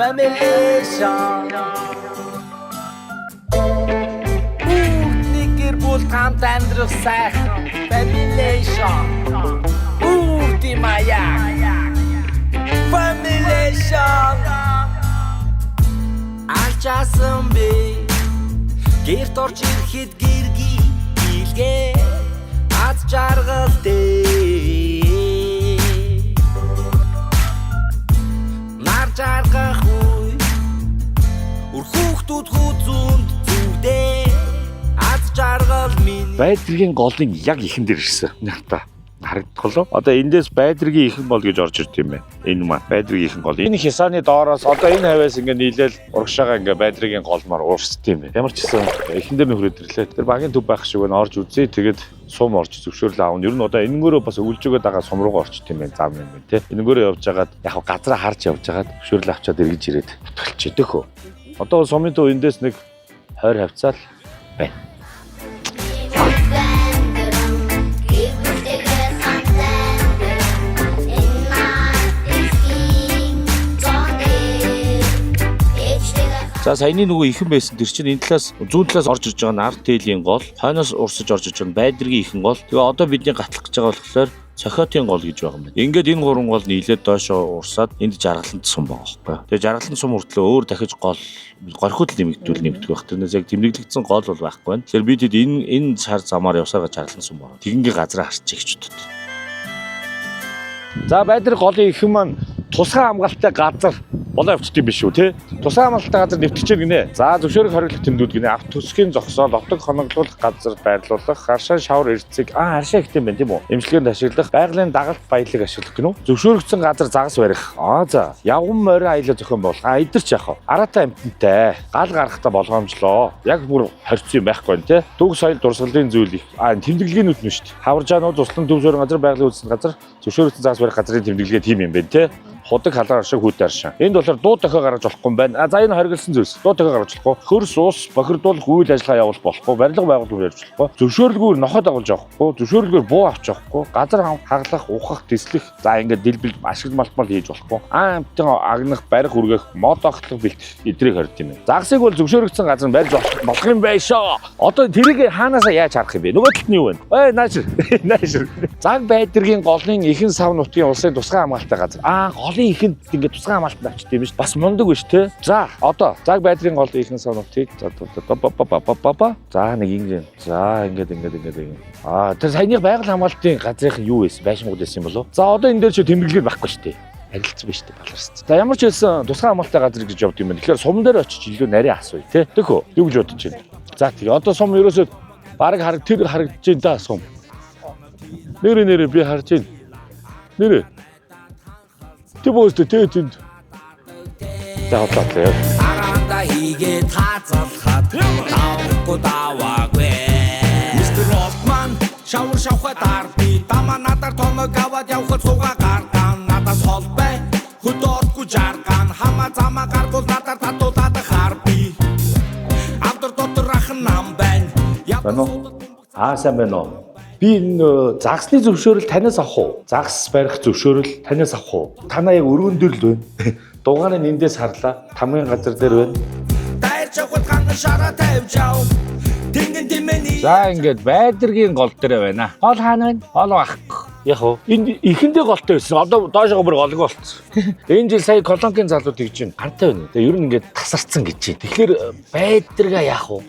Familiation. Nikir bul kamd амьдрах сайхан Familiation. Di mаяг. Familiation. Ачаасан би гэрт орж ирэхэд гэргий илгээ аз жаргал дээ. Нар жаргах үе үр хүүхдүүд хүзүүнд зүвдээ аз жаргал минь. Байдргийн голын яг ихэн дээр ирсэн. Нахта харагдчихлоо. Одоо эндээс байдргийн ихэн гол гэж орж ирд юм байна. Энэ маань байдргийн ихэн гол. Энэ хисааны доороос одоо энэ хавьяас ингээ нийлээл урагшаага ингээ байдргийн голмаар уурсд юм байна. Ямар ч гэсэн эхэндээ нөхрөд ирлээ. Тэр багийн төв байх шиг байна. Орж үзье. Тэгээд сум орж зөвшөөрлөө аав. Ер нь одоо энэнгөөрөө бас өвлж өгöd байгаа сум руугаа орчт юм байна. Зам юм байна те. Энэнгөөрөө явж байгаад яг газраа харж явж байгаад зөвшөөрлөө авчаад эргэж ирээд утгалчихэд хөө. Одоо сумын төв эндээс нэг 20 хавцаал байна. За саяны нөгөө ихэн байсан тэр чинь энэ талаас зүүн талаас орж ирж байгаа нь арт тээлийн гол, хойноос урсаж орж ирж байгаа нь байдргийн ихэн гол. Тэгээ одоо бидний гатлах гэж байгаа болохоор цохиотын гол гэж байгаа юм байна. Ингээд энэ гурван гол нийлээд доошоо урсаад энд жаргалант сум байгаа байхгүй. Тэгээ жаргалант сум хүртлээ өөр дахиж гол горхиуд нэмэгдэх байх. Тэрнээс яг тэмдэглэгдсэн гол бол байхгүй байна. Тэгэхээр бид энэ шар замаар явсараа жаргалант сум байгаа. Тэгингээ газраа харчих гэж боддог. За байдрын голын ихэн маань тусгай хамгаалалттай газар болоо явчихдаг юм биш үү те. Тусгай хамгаалалттай газар нэвтчихэж гинэ. За зөвшөөрөх хариулах тэмдгүүд гинэ. Авто төсгийн зогсоол, отог хоноглуулах газар байрлуулах, харшаа шавар эрцэг, харшаа ихтэй байна тийм үү. Эмчилгээнд ашиглах, байгалийн дагалт баялаг ашиглах гинөө. Зөвшөөрөгдсөн газар загас барих. За явган морин аялал зохион байгуулах. Эдэр ч яах вэ? Араатай амтантай, гал гарахтаа болгоомжлоо. Яг бүр хоригдсон юм байхгүй нэ те. Төг соёл дурсгалын зүйл их. Тэмдэглэгээнүүд нь шүү дээ. Хаваржаанууд, услан төв суурин газар, байгалийн үйлчлэл газар, зөвшөөрөгдсөн загас барих газрын тэмдэглэгээ тийм юм байна те. Худаг халаар шиг хүүтэй аршин. Энд болохоор дуу дохио гаргаж болохгүй юм байна. За энэ хориглосон зүйлс. Дуу дохио гаргаж болохгүй. Хөрс ус бохирдуулах үйл ажиллагаа явуулах болохгүй. Барилга байгуулалт ярьж болохгүй. Зөвшөөрлгөөр ноход агуулж авахгүй. Зөвшөөрлгөөр буу авч авахгүй. Газар хаглах, ухах, тэслэх. За ингээд дэлбэл ашиглалтмал хийж болохгүй. Амтан агнах, барих, үргэх, мод огтлох бэлтгэх эдрийг хорд юм байна. Загсыг бол зөвшөөрөгдсөн газар барьж болох юм байшаа. Одоо тэрийг хаанаасаа яаж харах юм бэ? Нөгөө талд нь юу вэ? Наашир. Наашир. Цаг байдргийн голын ихэн сав нутгийн улсын тусгай хамгаалалттай газар. Голын ихэнд ингээд тусгай хамгаалалт авчт юм биш. Бас мундаг биш те. За одоо цаг байдрын гол ихэн сав нутгийг за нэг ингэ. За ингээд. Тэр саяны байгаль хамгаалтын газрын юу байсан? Байшингууд байсан юм болов? За одоо энэ дээр чи тэмдэглэл байхгүй шүү дээ. Харилцсан биш үү баларсан. За ямар ч хэлсэн тусгай хамгаалалттай газар гэж явд юм байна. Тэгэхээр сум дээр очиж илүү нарийн асууя те. Тэхөө юу гэж бодож байна? За тэгээ одоо сум ерөөсөө баг харагдаж байна да сум. Нэрээ би харж байна. Нэрээ. Тэбөөс тэтэнд. За хотлоо. Аранда хийгээ таацалхад таахгүй даваагүй. Мистер Офман шавар шавхад арби дама надаар томог аваад явхад суугаа гаргаан надаас холбай хөдөөргүй жаргаан хамаа замаа гаргуул надаар татуулаад харби. Автор дотор ахан нам байна. Сайн байна уу? Би энэ загсны зөвшөөрөл танаас авах уу? Загс барих зөвшөөрөл танаас авах уу? Танаа яг өргөн дээр л байна. Дугаарыг эндээс харлаа. Тамгийн газар дээр байна. Дайр чавхад ганц шараа тавьж яв. Тэнгэн димэний. За ингээд байдргийн гол дээр байна. Гол хаана байна? Гол ахгүй. Яг уу. Энд ихэндээ голтой байсан. Одоо доошоо бүр голгүй болцсон. Энэ жил сая колонкийн залууд тэгж байна. Гантай байна. Тэгээ ер нь ингээд тасарсан гэж байна. Тэгэхээр байдргаа яах вэ?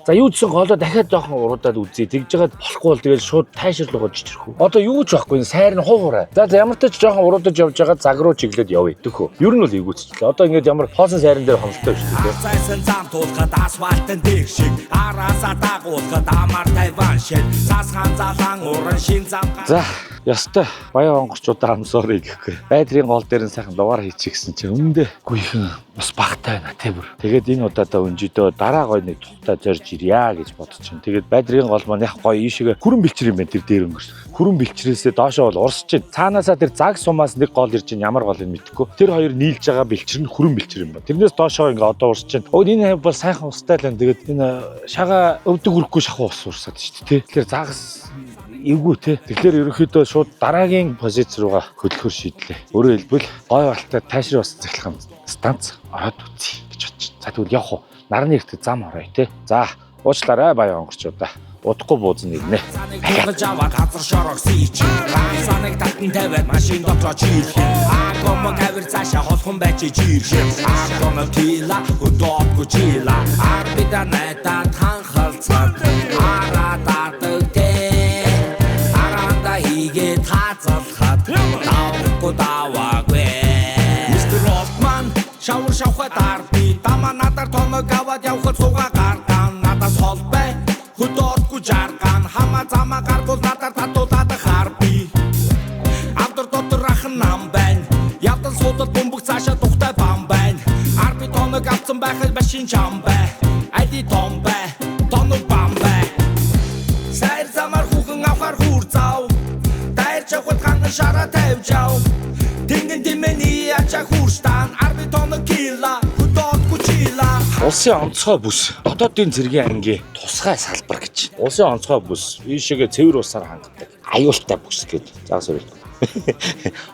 За юу ч сан голоо дахиад жоохон уруудаад үзье. Тэгж жагаад болохгүй бол тэгээд шууд тайшруулгаж чичрэх үү. Одоо юу ч байхгүй сайр нь хуурай. За ямар ч жоохон уруудаж явж байгаа цаг руу чиглээд явъя. Төхөө. Ер нь бол эвгүүцчлээ. Одоо ингэж ямар хоосон сайран дээр хомсолтой биш үү? Сайсан зам туулахад асфальтын дээр шиг араасаа дагуулахад амар тайван шил. Цасхан залан уран шин зам. За ястай баян онгорчуудаа хамсаарай гэхгүй. Байдрын гол дээр нь сайхан дугаар хийчих гэсэн чинь өмнөдөө гүйхэн бас багтай байна тий бүр. Тэгээд энэ удаадаа өнжидөө дараа гой нэг тултаа зорж ирья гэж бодож чинь. Тэгээд байдрын гол маань яг гоё ийшээгээ хүрэн бэлчэр юм байна тэр дээр өнгөрс. Хүрэн бэлчрээсээ доошоо бол урсч чинь. Цаанаасаа тэр заг сумаас нэг гол ирж чинь ямар гол юм мэдэхгүй. Тэр хоёр нийлж байгаа бэлчэр нь хүрэн бэлчэр юм байна. Тэрнээс доошоо ингээ одоо урсч чинь. Өө энэ бол сайхан устай л байна. Тэгээд энэ шага өвдөг хүрэхгүй шахуу ус урсаад шүү дээ тий. Тэгэхээр загас эвгүй те. Тэгэхээр ерөнхийдөө шууд дараагийн позиц руугаа хөдлөхөр шийдлээ. Өөрөөр хэлбэл гой болтой тайшрын ус захилах юм станц ороод үзье гэж бодчих. За тэгвэл явах уу? Нарны эртээ зам орой те. За уучлаарай баяа онгорчуудаа. Удахгүй буузан ирнэ. Жава газар шорог сийч. Саныг татан тавиад машин дотроо чийлх. Аком гавэр цаашаа холхон байж жирх. Аком тила хөдөөгүй чила. Арбида найта танхалцаад. Арадаадаг те. Аранда хийгээ таацалхаад. Давгүй даваагүй. Мистер Ротман шавар шавхад арби. Дама надаар тоног аваад явхад суугаа гаргаан. Надаас холбай. Хөдөөгүй жарган хамаа замаа гаргуул надаар татуулаад харби. Амтар дотор ахын нам байна. Явдан суудад бөмбөг цаашаа тухтай бам байна. Арби тоног авсан байхад машин чам бай. Айди том бай. Тоног бам бай. Сайр замаар хүүхэн авахар хүүр зав. Дайр чавхад ханган шараа тавьж ав. Тэнгэн тэмэний ачаа хүүрстан. Арби тоног кила. Хөдөөгүй чила. Улсын онцгой бүс дотоодын цэргийн ангийн тусгай салбар гэж. Улсын онцгой бүс ийшээгээ цэвэр усаар хангадаг. Аюултай бүс гэдэг. Загас өрөөл.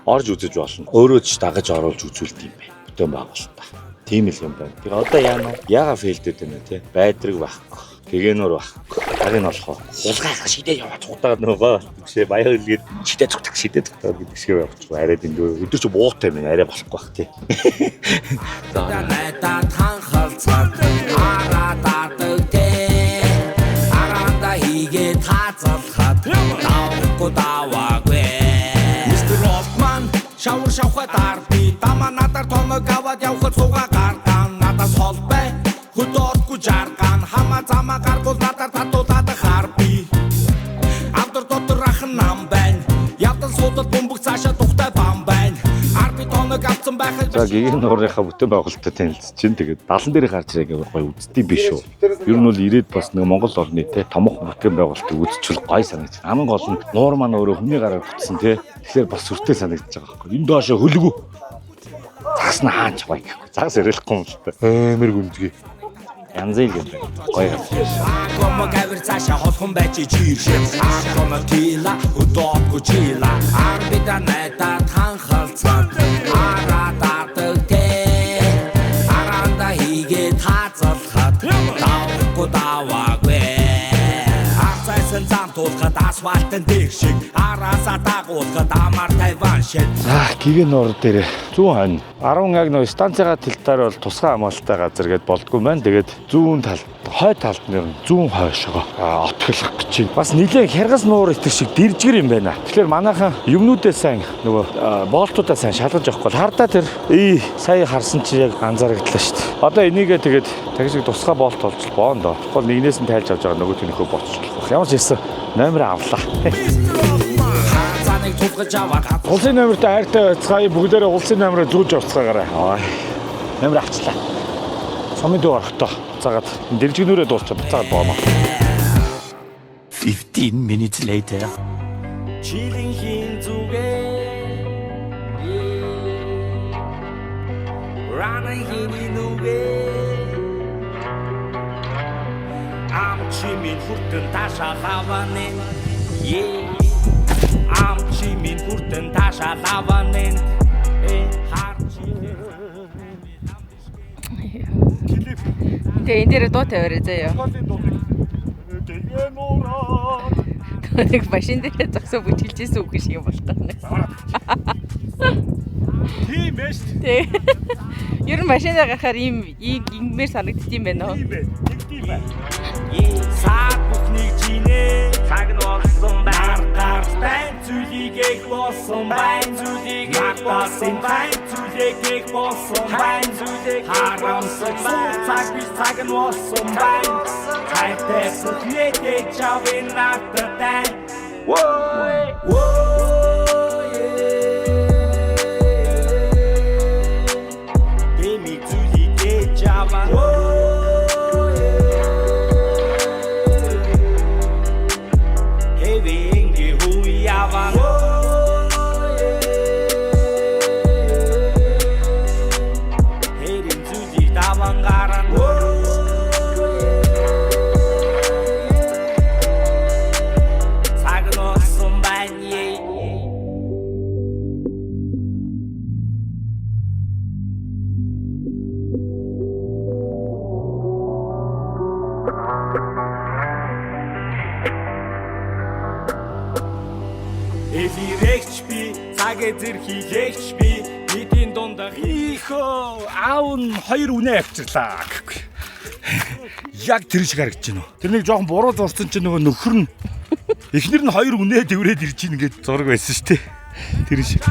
Орж үзэж болно. Өөрөө ч дагаж оруулж үзүүлдэг юм байна. Бүтэн байгуулалтаа. Тийм л юм байна. Тэгээ одоо яана вэ? Яга фейлдэд байна те. Байдраг байхгүй. Гэгээнөр байхгүй. Таг нь болохоо. Хулгайгаа шидээ яваад цугтаад нөгөө тэгшээ баяр илгээд шидээ цугтаад гэдэг шиг явчихгүй. Арай дэндүү өдөр чи буутай юм арай болохгүй бах тий. За найта танхалцаад арадаадаг те. Аранда хийгээ таацалхаад. Давгүй даваагүй. Мистер Ротман шавар шавхад арби. Дама надаар тоног аваад явхад суугаа гаргаан. Надаас холбай. Хөдөөгүй жарган хамаа замаа гаргуул надаар татуулаад харби. Амтар дотор ахын нам байна. Явдан суудад бөмбөг цаашаа тухтай бам байна. Арби тоног авсан байхад За гэгийн нуурынхаа бүтэн байгуулалтад танилцж чинь тэгээд 70 дээр гарч ирээгээ гоё үзтiin биш үү. Ер нь бол ирээд бас нэг Монгол орны те томох бүтэн байгуулалтыг үзчихвэл гоё санагдаж. Хамгийн гол нь нуур маань өөрөө хүний гараар бүтсэн те. Тэгэхээр бас сүртэй санагдаж байгаа байхгүй. Энэ доошо хөлгөө. Загас нь хаач гоё гэхгүй. Загас ярихгүй юм л та. Амар гүнзгий. Янзэл юм байна. Гоё. Аком гавэр цаашаа холхон байж жирх. Аком тила хөдөөгүй чила. Арбида найта танхалцаад. Арадаадаг те. Аранда хийгээ таацалхаад. Давгүй даваагүй. Арцайсан зам туулахад асфальтын дээр шиг. Араасаа дагуулахад амар тайван шиг. За гэгийн нуур дээр 100 хонь 10 яг нөө станцыгаа тэлтээр бол тусгай хамгаалалттай газар гэдээ болдгоо маань. Тэгээд зүүн талд хой талд нэр зүүн хойшоо отглох гэж байна. Бас нэлээд хяргас нуур итер шиг дэржгэр юм байна. Тэгэхээр манайхан юмнуудаа сайн нөгөө боолтуудаа сайн шалгаж авахгүй бол хардаа тэр сая харсан чи яг анзаарагдлаа шүү дээ. Одоо энийгээ тэгээд тэгж тусгай боолт болж боондоо. Тэгвэл нэгнээс нь тайлж авч байгаа нөгөө төнөхөө боцчих. Ямар ч хэлсэн номер авлаа. Улсын номертой хайртай байцгаая бүгдээрээ улсын номероо зүүж авцгаагаарай. Номер авчлаа. Сумын дүү орохдоо цагаад дэржгнүүрээ дуусчаад буцаад боомоо. 15 minutes later. Чилийн хин зүгээ. Рана хиний нүгээ. Ам чимийн хүртэн таашаа хаванэ. Ам чимийн хүртэн таашаа хаванэ. Тэгээ энэ дээр дуу тавиараа заяа. Нэг машин дээр зогсоо бүжгэлжсэн үг шиг юм болох байна. Тийм байж. Тэг. Ер нь машинаа гарахаар ингэмээр санагдчих юм байна уу? Тийм байна. Саад бүхнийг жинээ цаг нь болсон гар байн зүйлийг болсон байн зүйлийг болсон байн зүйлийг болсон байн зүйлийг харамсаж цаг биш цаг нь болсон байн хайтай бүхнийг чавын наттай воо Дэмиг зүйлийг чаваа Элирэгч би цаг эзэр хийлэгч би бидний дундаа Ихөө аав нь 2 үнэ авчирлаа гэхгүй. Яг тэр шиг харагдаж байна уу? Тэр нэг жоохон буруу зурсан чинь нөгөө нөхөр нь эхнэр нь 2 үнэ дэврээд ирж ийн гэж зураг байсан шүү дээ. Тэр шиг.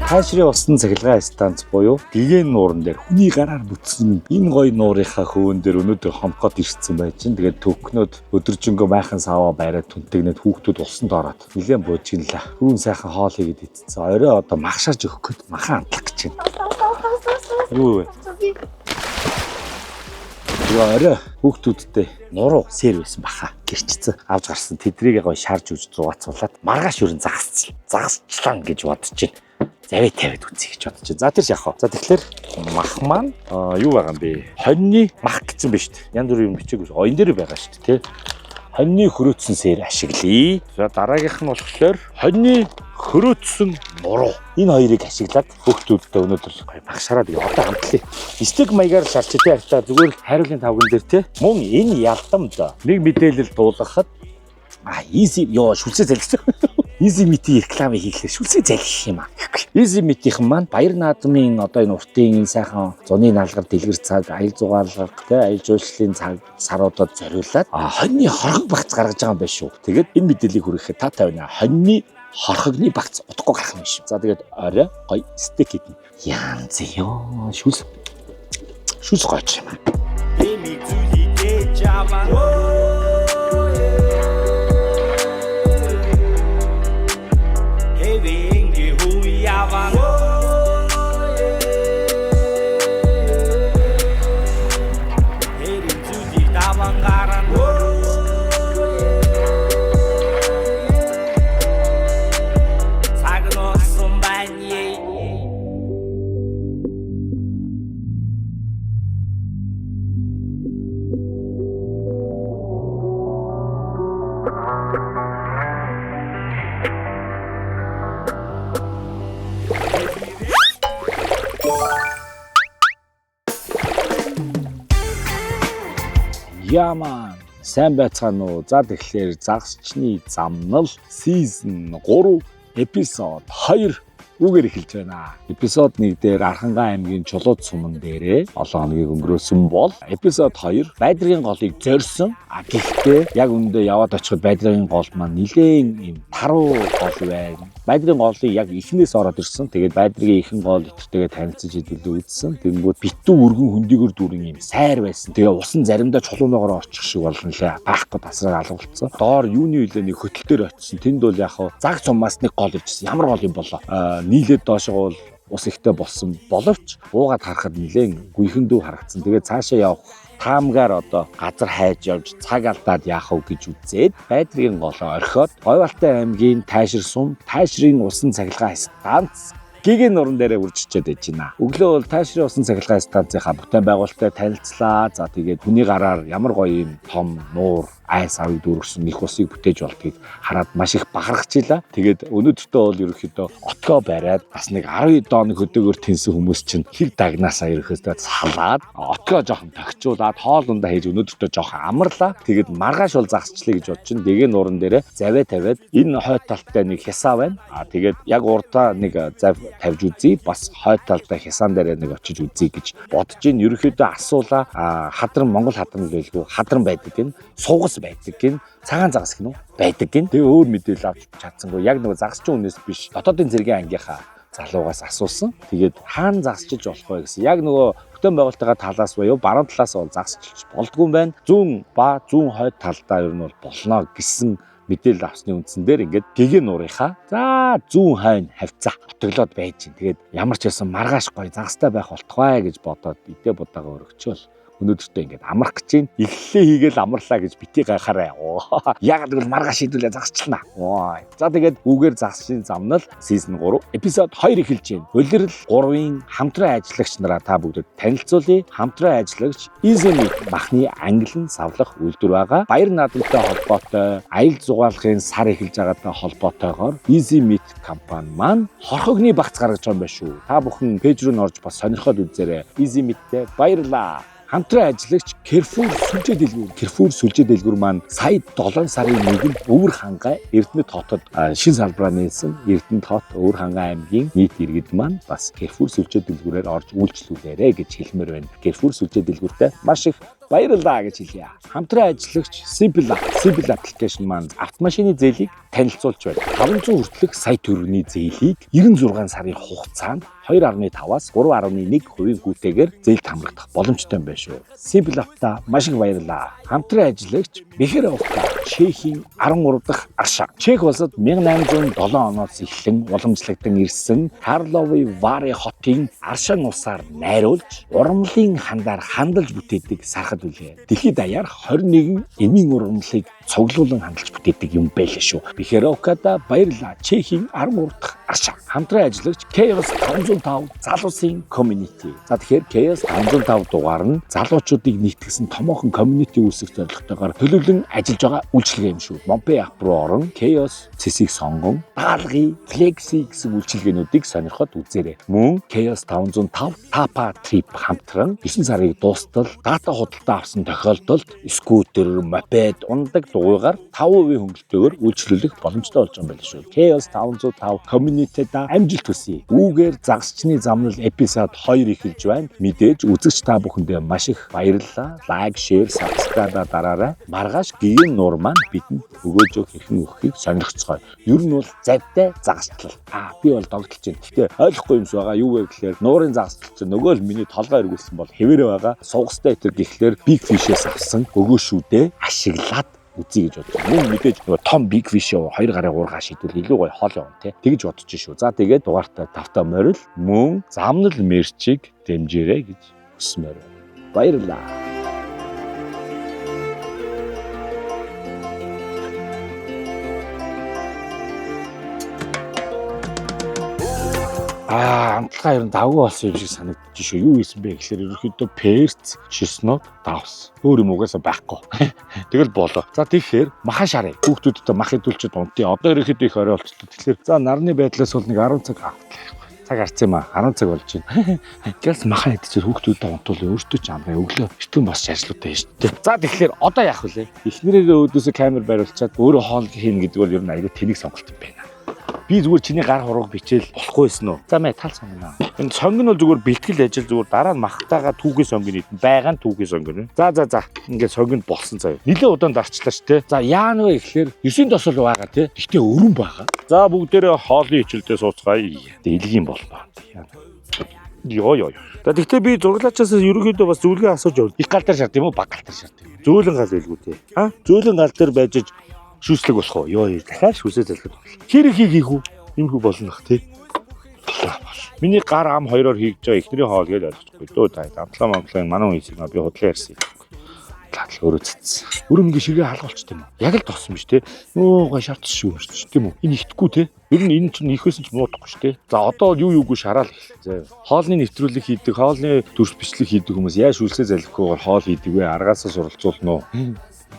Таашрын усан цахилгаан станц буюу гэгэн нууран дээр хүний гараар бүтсэн энэ гоё нуурынхаа хөвөн дээр өнөөдөр хомхоод ирсэн байж чинь. Тэгээд төвкнөд өдөржингөө майхан саваа байраад түнтэгнээд хүүхдүүд усан доороод нилээн бууж гинлээ. Хүүн сайхан хоол хийгээд идсэн. Орой одоо магшааж өгөх гээд махан амтлах гэж байна. Юу вэ? Орой хүүхдүүдтэй нуруу сэр байсан баха. Гэрчсэн авч гарсан тэдрийг гоё шарж үж зугаацуулаад маргааш өрн загасчлаа гэж бодож байна. Завээ тавиад үзье гэж бодож байна. За тэр яах вэ? За тэгэхээр мах маань юу байгаа юм бэ? Хоньны мах гэсэн биз шүү дээ. Янз бүрийн юм бичээгүй. Энэ дээр байгаа шүү дээ, тий. Хоньны хөрөөцсөн сээр ашиглая. За дараагийнх нь болохоор хоньны хөрөөцсөн нуруу. Энэ хоёрыг ашиглаад хүүхдүүдтэй өнөөдөр гоё багшаараа тэгээ одоо хамтлаа. Стек маягаар шарчтай харьцаа зүгээр хариулын тавган дээр тий. Мөн энэ ялдамд нэг мэдээлэл дуулгахад easy ёо шүлцээ залгиж. Easy meet-ийн рекламыг хийхлээр шүлцээ залгих юм аа. Easy meet-ийн маань баяр наадмын одоо энэ уртын энэ сайхан зуны наалгар дэлгэр цаг, аял зугаалга, аял жуулчлалын цаг саруудад зориулаад хоньны хорхог багц гаргаж байгаа юм байна шүү. Тэгээд энэ мэдээллийг хүргэхэд та тавина. Хоньны хорхогны багц удахгүй гарах юм шүү. За тэгээд орой гоё стейк хийдэн. Янз ёо шүлс гооч юм аа. Эми зүлигээ жаваа. Яман сайн байцгаана уу? За тэгэхээр загасчны замнал season 3 эпизод 2 үгээр эхэлж байна. Эпизод 1 дээр Архангай аймгийн Чулууд суман дээрээ 7 хоногийг өнгөрөөсөн бол эпизод 2 байдрын голыг зорьсон. Гэхдээ яг үүндээ яваад очиход байдрын гол маань нилээн юм таруу гол байна. Байдрын голыг яг эхнээс ороод ирсэн. Тэгээд байдрын ихэн гол итэртэйгээ танилцж хэдүүлээ үзсэн. Тэнгүүд битүү өргөн хөндөгөр дүрэн юм сайр байсан. Тэгээ усан заримдаа чулуунаагаараа очих шиг болно лээ. Баахгүй тасраг алгуулсан. Доор юуны үлээ нэг хөтөлтөөр очсон. Тэнд бол яг заг цумаас нэг гол ирсэн. Ямар гол юм болоо. Нийлээд доошоо бол ус ихтэй болсон боловч уугаад харахад нилээн гүйхэндүү харагдсан. Тэгээд цаашаа явах таамгаар одоо газар хайж явж цаг алдаад яах вэ гэж үзээд байдрын голоо орхиод Говьалтай аймгийн Таашир сум Таашрын усан цахилгаан станц гэгэн нуран дээрээ үржичээд байж байна. Өглөө бол Таашрын усан цахилгаан станцынхаа бүтээн байгуулалттай танилцлаа. За тэгээд хүний гараар ямар гоё юм том нуур айс авыг дүүргэсэн их усыг бүтээж болтгийг хараад маш их бахархчихлаа. Тэгээд өнөөдөртөө бол ерөөхдөө отгоо бариад бас нэг 12 дон хөдөөгөр тэнсэн хүмүүс чинь хэг дагнаасаа ерөөхдөө салаад отгоо жоохон тогтчуулаад хоол ундаа хийж өнөөдөртөө жоохон амарлаа. Тэгээд маргааш бол загасчлаа гэж бодож чинь дэгээ нууран дээрээ завээ тавиад энэ хойд талтай нэг хясаа байна. Тэгээд яг урдаа нэг зав тавьж үзье. Бас хойд талтай хясаан дээрээ нэг очиж үзье гэж бодож ин ерөөхдөө асуулаа. Хадран Монгол хадран байлгүй хадран байдаг гин суугас байдаг гин цагаан загас гинүү байдаг гин. Тэгээ өөр мэдээлэл авч чадсангүй яг нэг загасчин хүнээс биш дотоодын зэргийн ангийнхаа залуугаас асуусан. Тэгээд хаана загасчилж болох вэ гэсэн. Яг нөгөө бүтээн байгуулалтынхаа талаас буюу баруун талаас бол загасчилж болдгүй юм байна. Зүүн ба зүүн хойд талдаа ер нь бол болно гэсэн мэдээлэл авсны үндсэн дээр ингээд гэгэн нуурынхаа за зүүн хойно хавцаа отоглоод байж гин. Тэгээд ямар ч байсан маргааш гоё загастай байх болтугай гэж бодоод идэ будаага өргөчөөл. Өнөөдөртөө ингээд амрах гэж байна. Эхлээ хийгээл амарлаа гэж бити гайхаарай. Яг л маргааш шийдүүлээ загасчлаа. За тэгээд үгээр загасчны замнал season 3 эпизод 2 эхэлж байна. Улирал 3-ын хамтран ажиллагч нараа та бүгдэд танилцуулъя. Хамтран ажиллагч Easy Meet махны ангилан савлах үйлдвэр байгаа. Баяр наадамтай холбоотой, аял зугаалгын сар эхэлж байгаатай холбоотойгоор Easy Meet компани маань хорхогны багц гаргаж байгаа юм байна шүү. Та бүхэн пэйж рүү орж бас сонирхоод үзээрэй. Easy Meet-тэй баярлалаа. Хамтран ажиллагч Carrefour сүлжээ дэлгүүр. Carrefour сүлжээ дэлгүүр маань сая 7 сарын 1-нд Өвөр хангай Эрдэнэт хотод шин салбараа нээсэн. Эрдэнэт хот Өвөр хангай аймгийн нийт иргэд маань бас Carrefour сүлжээ дэлгүүрээр орж үйлчлүүлээрэ гэж хэлмээр байна. Carrefour сүлжээ дэлгүүртээ маш их баярлалаа гэж хэлье. Хамтран ажиллагч Simple application маань автомашины зээлийг танилцуулж байна. 500 хүртэлх сая төгрөгийн зээлийг 96 сарын хугацаанд 2.5-аас 3.1% хүүтэйгээр зээлд хамрагдах боломжтой юм байна шүү. Simple App-та маш их баярлалаа. Хамтран ажиллагч Бехеровка Чехийн 13 дахь аршаа. Чех улсад 1807 оноос эхлэн уламжлагдсан ирсэн Карловы Вари хотын аршаан усаар найруулж ургамлын хандаар хандалж бүтээдэг сархад үлээ. Дэлхийд даяар 21 эмийн ургамлыг цуглуулan хандалж бүтээдэг юм байлаа шүү. Бехеровкада баярлалаа. Чехийн 13 дахь аршаа. Хамтран ажиллагч Chaos 505 залуусын community. За тэгэхээр Chaos 505 дугаар нь залуучуудыг нийтгэсэн томоохон community үүсгэх зорилготойгоор төлөвлөн ажиллаж байгаа үйлчилгээ юм шүү. Mompay app руу орон Chaos цэсийг сонгон даалгыг Flexi гэсэн үйлчилгээнүүдийг сонирхоод үзээрэй. Мөн Chaos 505 Tapa Trip хамтран 9 сарыг дуустал дата худалдаа авсан тохиолдолд скутер, мопед, ундаг дугуйгаар 5% хөнгөлтөөр үйлчлүүлэх боломжтой болж байгаа юм байна шүү. Chaos 505 community-да амжилт хүсье. Үүгээр загасчны замнал эпизод 2 эхэлж байна. Мэдээж үзэгч та бүхэндээ маш их баярлалаа. Лайк, шеэр, сабскрайб дараарай. Маргааш гиен нуур маань бидэнд өгөөж өгөх хэрхэн өгөхийг сонирхцгоё. Ер нь бол завтай загасчлал. Би бол догтлж байна. Гэхдээ ойлгохгүй юмс байгаа. Юу вэ гэхээр нуурын загасчлал чинь нөгөө л миний толгой эргүүлсэн бол хэвээрээ байгаа. Сугастай итер гэхлээр big fish-ээс авсан өгөөшүүдээ ашиглаад үзье гэж бодож. Мөн мэдээж нөгөө том big fish-өө 2 гарын 3 га шийдвэл илүү гоё хоол явна тий. Тэгж бодож шүү. За тэгээд дугаартаа тавтаа морил мөн замнал мерчийг дэмжээрэй гэж хүсмээр байна. Баярлалаа. Амтлагаа ер нь давгүй болсон юм шиг санагдчих шүү. Юу хийсэн бэ гэхээр ерөнхийдөө перц, чеснок, давс. Өөр юм угаасаа байхгүй. Тэгэл болоо. За тэгэхээр махан шарыг хүүхдүүдтэй мах идүүлчихэд унтъя. Одоо ерөнхийдөө их орой болчихлоо. Тэгэхээр за нарны байдлаас бол нэг 10 цаг автлаа. Цаг харцсан юм аа. 10 цаг болж байна. Гэс махан идчихээр хүүхдүүдэд унтуул өөртөө ч амраа өглөө битэн босч ажиллаудаа шүү дээ. За тэгэхээр одоо яах вэ? Эхнэрээ өөдөөсөө камер бариулчаад өөрөө хоол хийн гэдэг бол ер нь аягүй тэнэг сонголт юм байна. Би зүгээр чиний гар хурууг бичээл болохгүй байсан уу? За мэ тал сонгоно. Энэ сонгон бол зүгээр бэлтгэл ажил зүгээр дараа нь махтаага түүхий сонгоно идэн байгаа нь түүхий сонгоно. За. Ингээд сонгонд болсон заяа. Нилээ удаан дарчлаа ч те. За яана вэ гэхээр 9 тосол байгаа те. Гэхдээ өрөн байгаа. За бүгдээрээ хоолны хичээлдээ сууцгаая. Дэлгийн боллоо. Йоо. Тэгэхдээ би зураглаачаас ерөнхийдөө бас зөвлөгөө асууж явна. Их гал дээр шат юм уу? Баг гал дээр шат юм. Зөөлөн гал байлгүй те. Зөөлөн гал дээр байж шүүслэг болох уу? Йоо дахиад шүүсээ залгах. Хэрэг хийх үү? Юм хүү болно бах тий. Миний гар ам хоёроор хийж байгаа эхнэрийн хоол гэж ойлгохгүй дөө та. Амтлаа манай хүн хийсийг би худлаа ярьсан. Таатал өөрөө цэцсэн. Өрөмгийн ширгээ халгаалчт юм. Яг л тосон биш тий. Өөгаа шартс шүү шүү тийм үү? Энэ итгэхгүй тий. Ер нь энэ чинь ихээсэн ч муудахгүй шүү тий. За одоо юу шараал эхэлсэн. Хоолны нэвтрүүлэг хийдэг, хоолны төрс бичлэг хийдэг хүмүүс яаж шүүлсээ залхихгүйгээр хоол хийдэг вэ? Аргаасаа суралцуулна уу?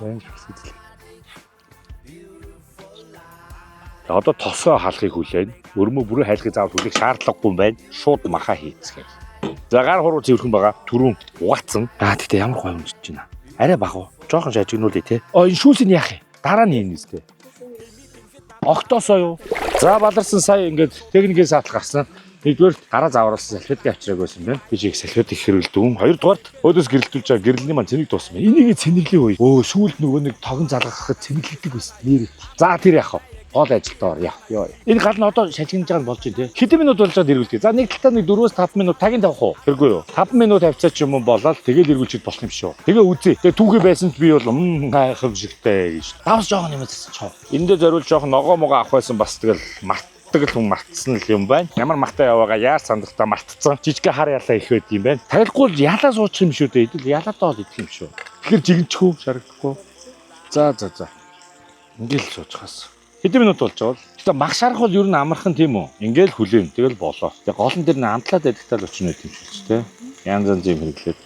Баян шүүлсээ. Одоо тосоо халахыг хүлээн. Өрмөө бүрээ хайлахыг заавал хүлээх шаардлагагүй юм байна. Шууд маха хийцгээе. За гар хуруу цэвэрхэн байгаа. Түрүүн угаацсан. Тэгтээ ямар гоё өмжиж байна. Арай баг уу. Жохон шажигнуулъя те. Энэ шүүлсийг яах юм? Дараа нь юм нэстэй. Октоосоо юу? За баларсан сая ингээд техникийн саатлах гарсан. Нэгдүгээр гараа зааварласан салфетик авчрааг байсан байна. Би чиг салфетик хэрэлдүүн. Хоёрдугаарт өөдөөс гэрэлтүүлж байгаа гэрэлний маань цэнийг дууссан байна. Энийг цэнэглээ үе. Сүүлд нөгөө нэг тогон залгахад цэнэглэдэг байсан. Нэр. За тэр яах вэ? Гол ажилтаа яа. Энэ гал нь одоо шалгинж байгаа нь болж байна тий. Хэдэн минут болж байгаад эргүүлдэг. За нэг талаа нэг 4-5 минут тагийн тавих уу? Тэргүй юу? 5 минут тавьцаа ч юм уу болоод тэгэл эргүүлчихэд болох юм шүү. Тэгээ үзье. Тэгээ түүхий байсан ч би бол гайхамшигтай гэж. Давс жоохон юм гэсэн чоо. Эндээ зориулж жоохон ногоо могоо авах байсан бас тэгэл мартдаг л хүн мартсан л юм байна. Ямар махтай яваагаа яар сандахтаа мартцсан. Жижиг хар ялаа их байд юм байна. Тайлгүй ялаа суучих юм шүү дээ. Идэл ялаатаа бол идэх юм шүү. Тэгэхээр жигэнчхүү шарагдахгүй. За. Ингээл суучихаас. Хэдэн минут болж байгаа бол. Гэтэ мах шарах бол ер нь амархан тийм үү? Ингээл хүлээн тэгэл болоо. Тэгээ голон дээр нь амтлаад байдагтаа л очно гэдэг юм шиг ч тийм. Янз янз юм хэрэглээд.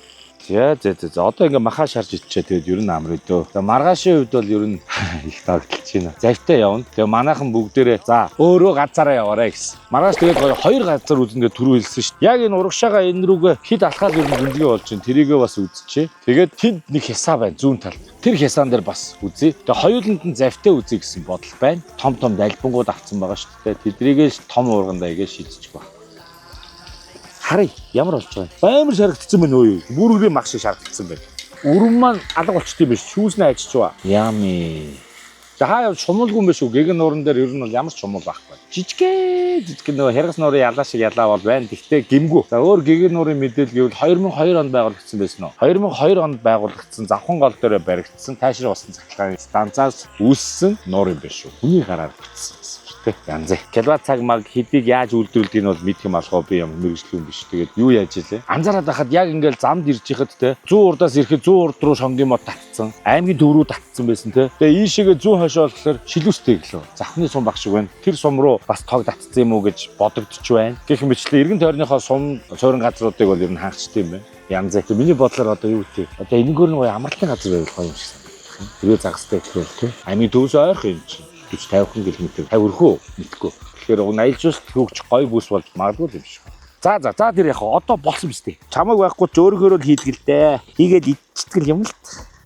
За одоо ингээ маха шарж иччээ тэгээд ер нь амар өдөө. За маргаашийн хувьд бол ер нь их дагталж байна. Завтай явна. Тэгээ манайхан бүгдээрээ за өөрөө газараа яваарай гэсэн. Маргааш тэгээд хоёр газар үзнэ түрүү хэлсэн шүү дээ. Яг энэ урагшаага энэ рүүгээ хид алхаад ер нь гүнзгий болж байна. Тэрийгээ бас үзчихээ. Тэгээд тэнд нэг хясаа байна зүүн талд. Тэр хясаан дээр бас үзье. Тэгээ хоёуланд нь завтай үзье гэсэн бодол байна. Том далбингууд авсан байгаа шүү дээ. Тэдрийгээ том уургандаа игээ шийдчих баг. Харъя ямар болж байгаа. Амар шаргагдсан байна өө. Бүргэрийн мах шиг шаргагдсан байна. Өрөм маань алга болчтой юм биш. Шүүснэ ажичваа. Ями. За хаа шумуулгүй юм биш үү? Гэгэн нууран дээр ер нь бол ямар ч шумуул байхгүй. Жижиг нөгөө хэрэгс нуурын ялаа шиг ялаа бол байна. Гэхдээ гимгүү. За өөр гэгэн нуурын мэдээлэл гэвэл 2002 онд байгуулагдсан байсан уу? 2002 онд байгуулагдсан завхан гол дээрээ баригдсан тайшрын усан цахилгааны станцаас үүссэн нуur юм биш үү? Хүний гараар бүтсэн. Янз. Киловатт цаг маг хэдийг яаж үйлдвэрлэдэг нь бол мэдэх юм алгаа би юм мэрэгчлэн биш. Тэгээд юу яаж илээ? Анзаараад байхад яг ингээл замд ирж ихад те 100 урдаас ирэхэд 100 урд руу шонгийн мод татсан. Аймгийн төв рүү татсан байсан те. Тэгээ ийшээгээ 100 хойшоо болохоор шилүүстэй гэлөө. Завхны сум баг шиг байна. Тэр сум руу бас тог татсан юм уу гэж бодогдож байна. Гэх мэтлээ эргэн тойрныхоо сум цорын газруудыг бол ер нь хаангчтай юм байна. Янз. Миний бодлоор одоо юу гэдэг? Одоо энэгээр нь гоё амралтын газар байвал гоё юм шиг санагдах юм. Тэрөө загастай гэхэл те. Аймгийн төвөөс ойрхон юм чинь. 50 км 50 өрхөө мэдгүй. Тэгэхээр аялжуулалт хөгжих гоё бүс болж магадгүй юм шиг. За тэр яг одоо болсон биз дээ. Чамайг байхгүй ч өөрөөрөө л хийдгэлтэй. Хийгээд идчихдэг юм л.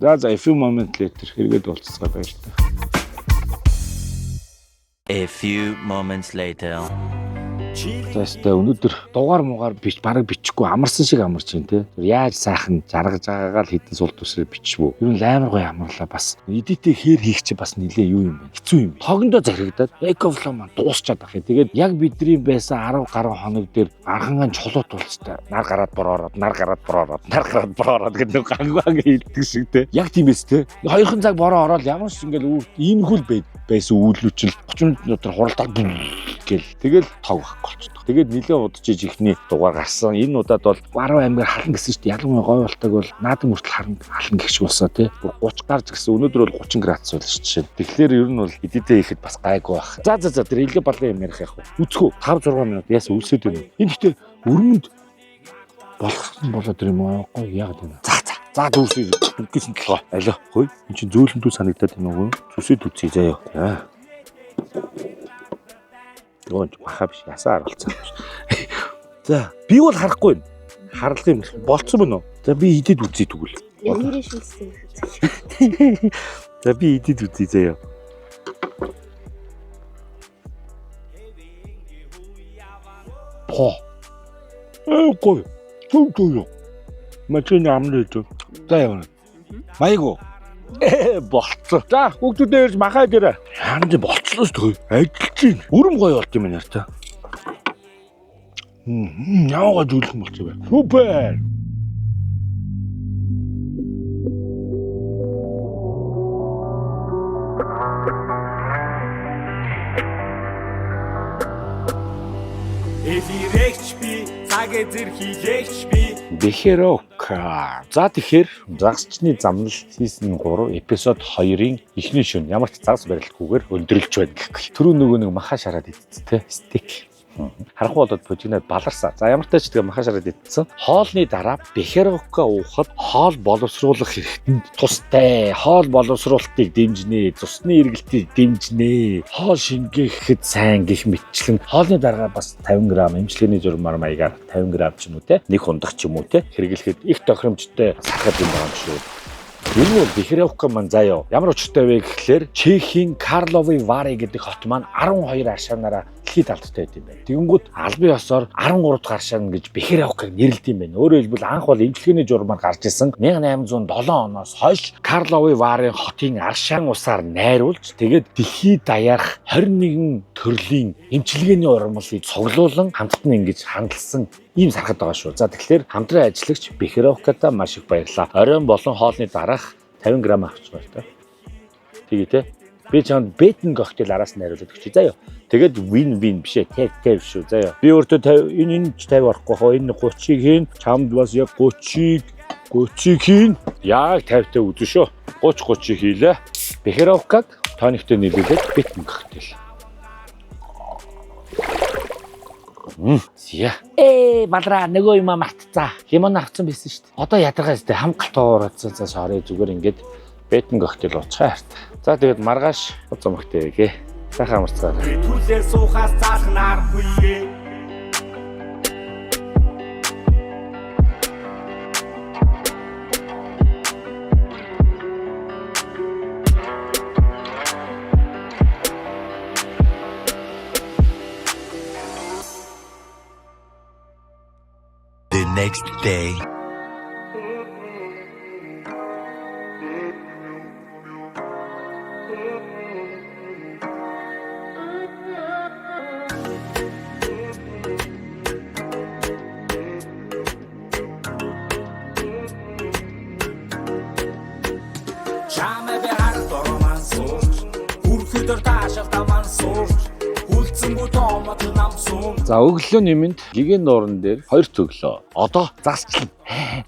За a few moment later хэрэгэд болцсоо байж та. A few moments later. Тэстэй өнөөдөр дугаар муугаар бараг бичихгүй амарсан шиг амарч байна те. Яаж сайхан жаргаж байгаагаа л хитэн сул төсрөө бичвүү. Ер нь амар гоё амарлаа бас. Эдитээ хээр хийх чи бас нилээ юу юм бэ? Хэцүү юм. Тогондоо зарагдаад экофло маань дуусчаад ах юм. Тэгээд яг бидний байсан 10 гаруй хоног дээр арханган чулуут болцтой. Нар гараад бороод гэдэг нэг гангваг хийдэг шиг те. Яг тиймээс те. 2 цаг бороо ороод ямар ч ингээл иймхүүл байсан үйлүүчил 30 минут дотор хуралдаад гэл. Тэгэл тог болчихдог. Тэгээд нилээ удажиж ихний дугаар гарсан. Энэ удаад бол баруун аймгаар халан гэсэн чинь ялангуяа гой болтойг бол наадам хүртэл халан гихш болсон тий. 30 гарч гисэн. Өнөөдөр бол 30 градус байлаа шүү дээ. Тэгэхээр ер нь бол эдитээ хийхэд бас гайгүй байх. За тэр илээ балан юм ярих яах вэ? Үцхүү 5-6 минут яасан үлсээд байна. Энэ ихтэй өрмөнд болгосон болоод тэр юм аа гой яагаад вэ? За дүүсээ гэсэн толгой. Алло. Хөөе. Энд чинь зөөлөндөө санагдаад байна уу? Зүсэд үтсий заяа. Тэгвэл махаа биш ясаар болцсон. За би бол харахгүй байна. Харлах юм болцсон байна уу? За би идэд үзье тэгвэл. Нэрээ шүлсэн. За би идэд үзье заяа. Ой. Туу. Мачны амлээд. За явна. Майгу. Болцсон. За хүүхдүүдээ ирж махаа дээрээ. Яанд болцлоо шүү дээ. Ажиллаж чинь. Өрөм гоё болт юм байна та. Яваа зүйлхэн болцоо бай. Супер. Эфирэгч би, цаг эзэр хийлэгч би. Бэхэрок. За тэгэхээр загасчны замнал season 3 эпизод 2-ын эхний шөнө ямар ч загас барилтгүйгээр өндөрлж байна гэхгүй. Түрүү нөгөө нэг маха шараад идсэн те стейк. Харахгүй болоод бужигнаад баларсаа. За ямар ч тач тэгээ маха шараад идсэн. Хоолны дараа бэхэрокка уухад хоол боловсруулах хэрэгтэнд тустай. Хоол боловсруулалтыг дэмжинэ, цусны эргэлтийг дэмжинэ. Хоол шингээхэд сайн гих мэтчлэн хоолны дараа бас 50 г эмчилгээний журмаар маягаар 50 г ч юм уу те. Нэг хундах ч юм уу те. Хэрэглэхэд их тохиромжтой сахар юм байгаа юм шүү. Энэ бол бэхэрокка маань заяа. Ямар учиртай вэ гэхлээр Чехийн Карловы Вары гэдэг хот маань 12 аршаанаараа дэлхийд алдтай байт юм байна. Тэгэнгүүт албан ёсоор 13 дахь аршаан гэж бэхэроккаг нэрлэдэг юм байна. Өөрөөр хэлбэл анх бол эмчилгээний журмаар гарч исэн 1807 оноос хойш Карловы Варын хотын аршаан усаар найруулж тэгээд дэлхийд даяарх 21 төрлийн эмчилгээний ургамлыг цуглуулan хамтд нь ингэж хандсан ийм сархад байгаа шүү. За тэгэхээр хамтран ажиллагч бэхэрокката маш их баярлалаа. Оройн болон хоолны дараах 50 г авч байгаа та. Тэгээ те. Би чамд бетэн коктейл араас найруулад өгч заяа. Тэгээд win-win биш ээ. Тэг шүү заяа. Би өөртөө 50 энэ 50 орохгүй хоо энэ 30-ыг хийн. Чамд бас яг 30-ыг хийн. Яг 50-тай үзэн шүү. 30-30 хийлээ. Бэхэроккаг тонигтой нийлүүлээд бетэн коктейл. Зя. Балраа нөгөө юм мартцаа. Лимон авсан байсан шүү дээ. Одоо ядаргаас тэ хамгаалт уурацсан за сорry зүгээр ингээд бетэн коктейл уучихаа харт. За тэгээд маргааш уцамхтэй гээ. Сайхан амарцгаа. Түлээ суухаас заахнааргүй. The next day. Чамэ бяхар дорман сууч. Үрхэдэр таашаал таман сууч. Хүлцэнгүү томот намсуун. За өглөө нэмэнд гигийн нууран дээр 2 төглөө. Одоо засчлаа.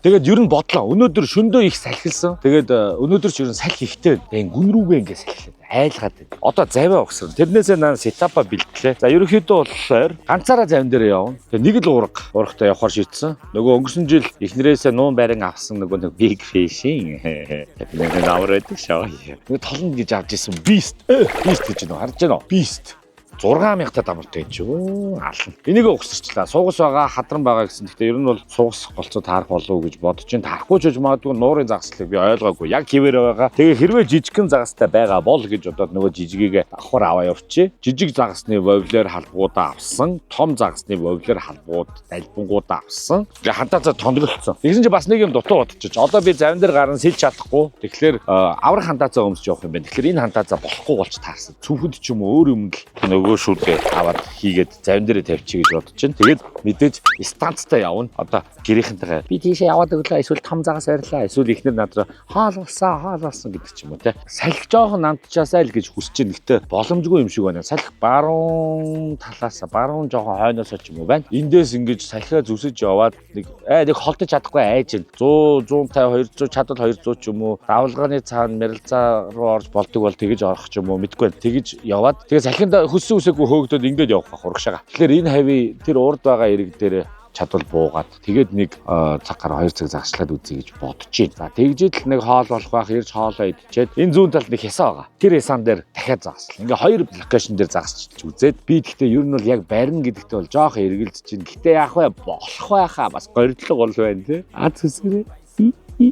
Тэгээд ер нь бодлоо. Өнөөдөр шөндөө их салхилсан. Тэгээд өнөөдөр ч ер нь салхи ихтэй. Тэгээд гүн рүүгээ ингээ салхилаад айлгаад байна. Одоо завиа өгсөн. Тэрнээсээ наа сетапа бэлтгэлээ. За ерөнхийдөө болохоор ганцаараа завин дээр явна. Тэгээд нэг л урагтай явахаар шийдсэн. Нөгөө өнгөрсөн жил эхнэрээсээ нуун барин авсан нөгөө нэг big fish-ийн. Тэгээд нэг аваад байдаг шаа. Нэг толонд гэж авч ирсэн beast. Beast гэж нөө харж байна уу? Beast. 6000 та дамартай гэж юу ална. Энийг угсарчлаа. Суугас байгаа, хадран байгаа гэсэн. Гэхдээ ер нь бол суугас голцоо таарах болов уу гэж бодож чинь таарахгүй ч гэж магадгүй нуурын загаслыг би ойлгоогүй. Яг хിവэр байгаа. Тэгээ хэрвээ жижигхэн загастай байгаа бол гэж бодоод нөгөө жижигийг давхар аваа явчих. Жижиг загасны вовлоор халбгуудаа авсан, том загасны вовлоор халбгууд альбангуудаа авсан. Тэгээ хантаацаа тонголцсон. Тэгсэн чинь бас нэг юм дутуу бодчих. Одоо би завин дээр гарan сэлж чадахгүй. Тэгэхээр аврах хантаацаа өмсөж явах юм байна. Тэгэхээр энэ хантаацаа болохгүй болж таарсан. Цүнхэд ч юм уу өөр юм л нөгөө шүүдээ аваад хийгээд завин дээрээ тавьчих гэж бодож чинь. Тэгээд мэдээж станцтай явна. Одоо гэрийнхэнтэйгээ би тийшээ яваад өглөө эсвэл том загас барьлаа. Эсвэл ихнэр надраа хаалсан гэдэг ч юм уу те. Салхи жоохон намтчаасаа л гэж хүсэж чинь. Гэхдээ боломжгүй юм шиг байна. Салхи баруун талаас баруун жоохон хойноос ч юм уу байна. Эндээс ингэж салхиа зүсэж яваад нэг холдож чадахгүй айж чинь 100 150 200 чадвал 200 ч юм уу. Давлгааны цаана мэрэлзаа руу орж болдог бол тэгэж орох ч юм уу мэдгүй байна. Тэгэж яваад тэгээ салхинд хөссөн үсээгүй хөөгдөд ингээд явах байх урагшаага. Тэгэхээр энэ хави тэр урд байгаа ирэг дээр чадвал буугаад тэгээд нэг цаг гараа 2 цаг загшлаад үзье гэж бодож байна. За тэгжээд л нэг хоол болох байх, ирж хоолоо идчихэд энэ зүүн талд нэг хясаа байгаа. Тэр хясаан дээр дахиад загаслаа. Ингээ 2 локейшн дээр загасч үзээд би гэхдээ ер нь бол яг барин гэдэгтээ бол жоох эргэлдэж чинь. Гэхдээ яах вэ? Болох байхаа бас горилдлого бол байна те. Зүсгэрээ.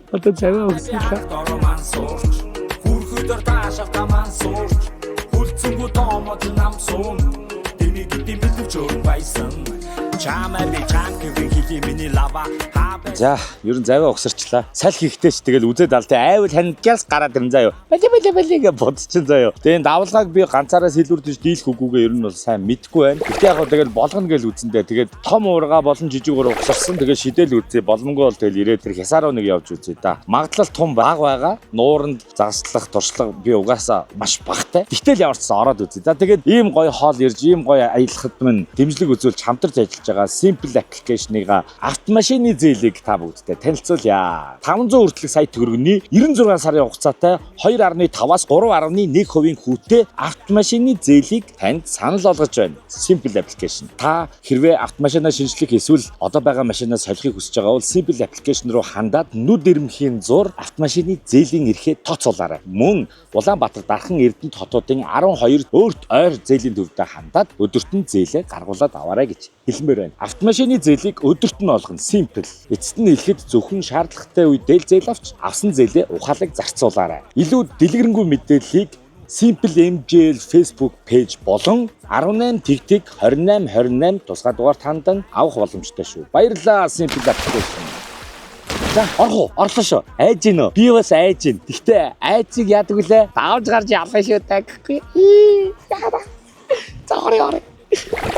Одоо заваа өгсөн. Дорман сууч. Үрхэдэр таашаал таман сууч. Хүлцэнгүү томот намсуун. Тэний гэдэг бэлдвч байсан. Чамаа би чанквин хийх миний лава. За, ер нь заваа өгсөрчлаа. Салхи ихтэй ч тэгэл үзээд алтай айвал хандгаас гараад ирэн заяа. Бали гэж бодчихсон заяа. Тэгээ энэ давлгааг би ганцаараа сэлвэрдэж дийлэх үгүйгээ ер нь бол сайн мэдгүй байна. Гэхдээ яг тэгэл болгоно гэж үзэндээ тэгээд том уурга болон жижиг уурга өгсөрсөн. Тэгээд шидэл үзье. Боломгүй бол тэгэл ирээд тэр хясаа руу нэг явж үзье да. Магадлал том баг байгаа. Нууранд загаслах, туршлага би угаасаа маш багтай. Гэтэл яварчсан ороод үзье. За тэгээд ийм гоё хоол ирж, ийм гоё аялахад минь дэмжлэг үзүүлж хамтарч ажиллаж байгаа Simple application-ыг автомашины зээлийг та бүгдтэй танилцуулъя. 500 хүртэлх сая төгрөгийн 96 сарын хугацаатай 2.5-аас 3.1% хүүтэй автомашины зээлийг танд санал болгож байна. Simple application. Та хэрвээ автомашинаа шинжлэх эсвэл одоо байгаа машинаа солихыг хүсэж байгаа бол Simple application руу хандаад нүд ирмэхийн зур автомашины зээлийн эрхээ тооцоолаарай. Мөн Улаанбаатар дархан Эрдэнэт хотуудын 12 өөрт ойр зээлийн төвдөө хандаад өдөрт нь зээлээ гаргуулад аваарай гэж хэлмээр байна. Автомашины зээлийг өдөрт нь олгоно Simple. Эцэст нь хэлэхэд зөвхөн шаардлагатай үедээ зээл авч авсан зээлээ ухаалаг зарцуулаарай. Илүү дэлгэрэнгүй мэдээллийг Simple MJL Facebook пэйж болон 18 тэгтэг 2828 тусгай дугаар тандан авах боломжтой шүү. Баярлалаа Simple application. За орлоо шүү. Айж гинөө. Би бас айж гин. Гэхдээ айцыг яадаг вүлээ? Давж гарч ялах шүү та гэхгүй. Яа. За орё.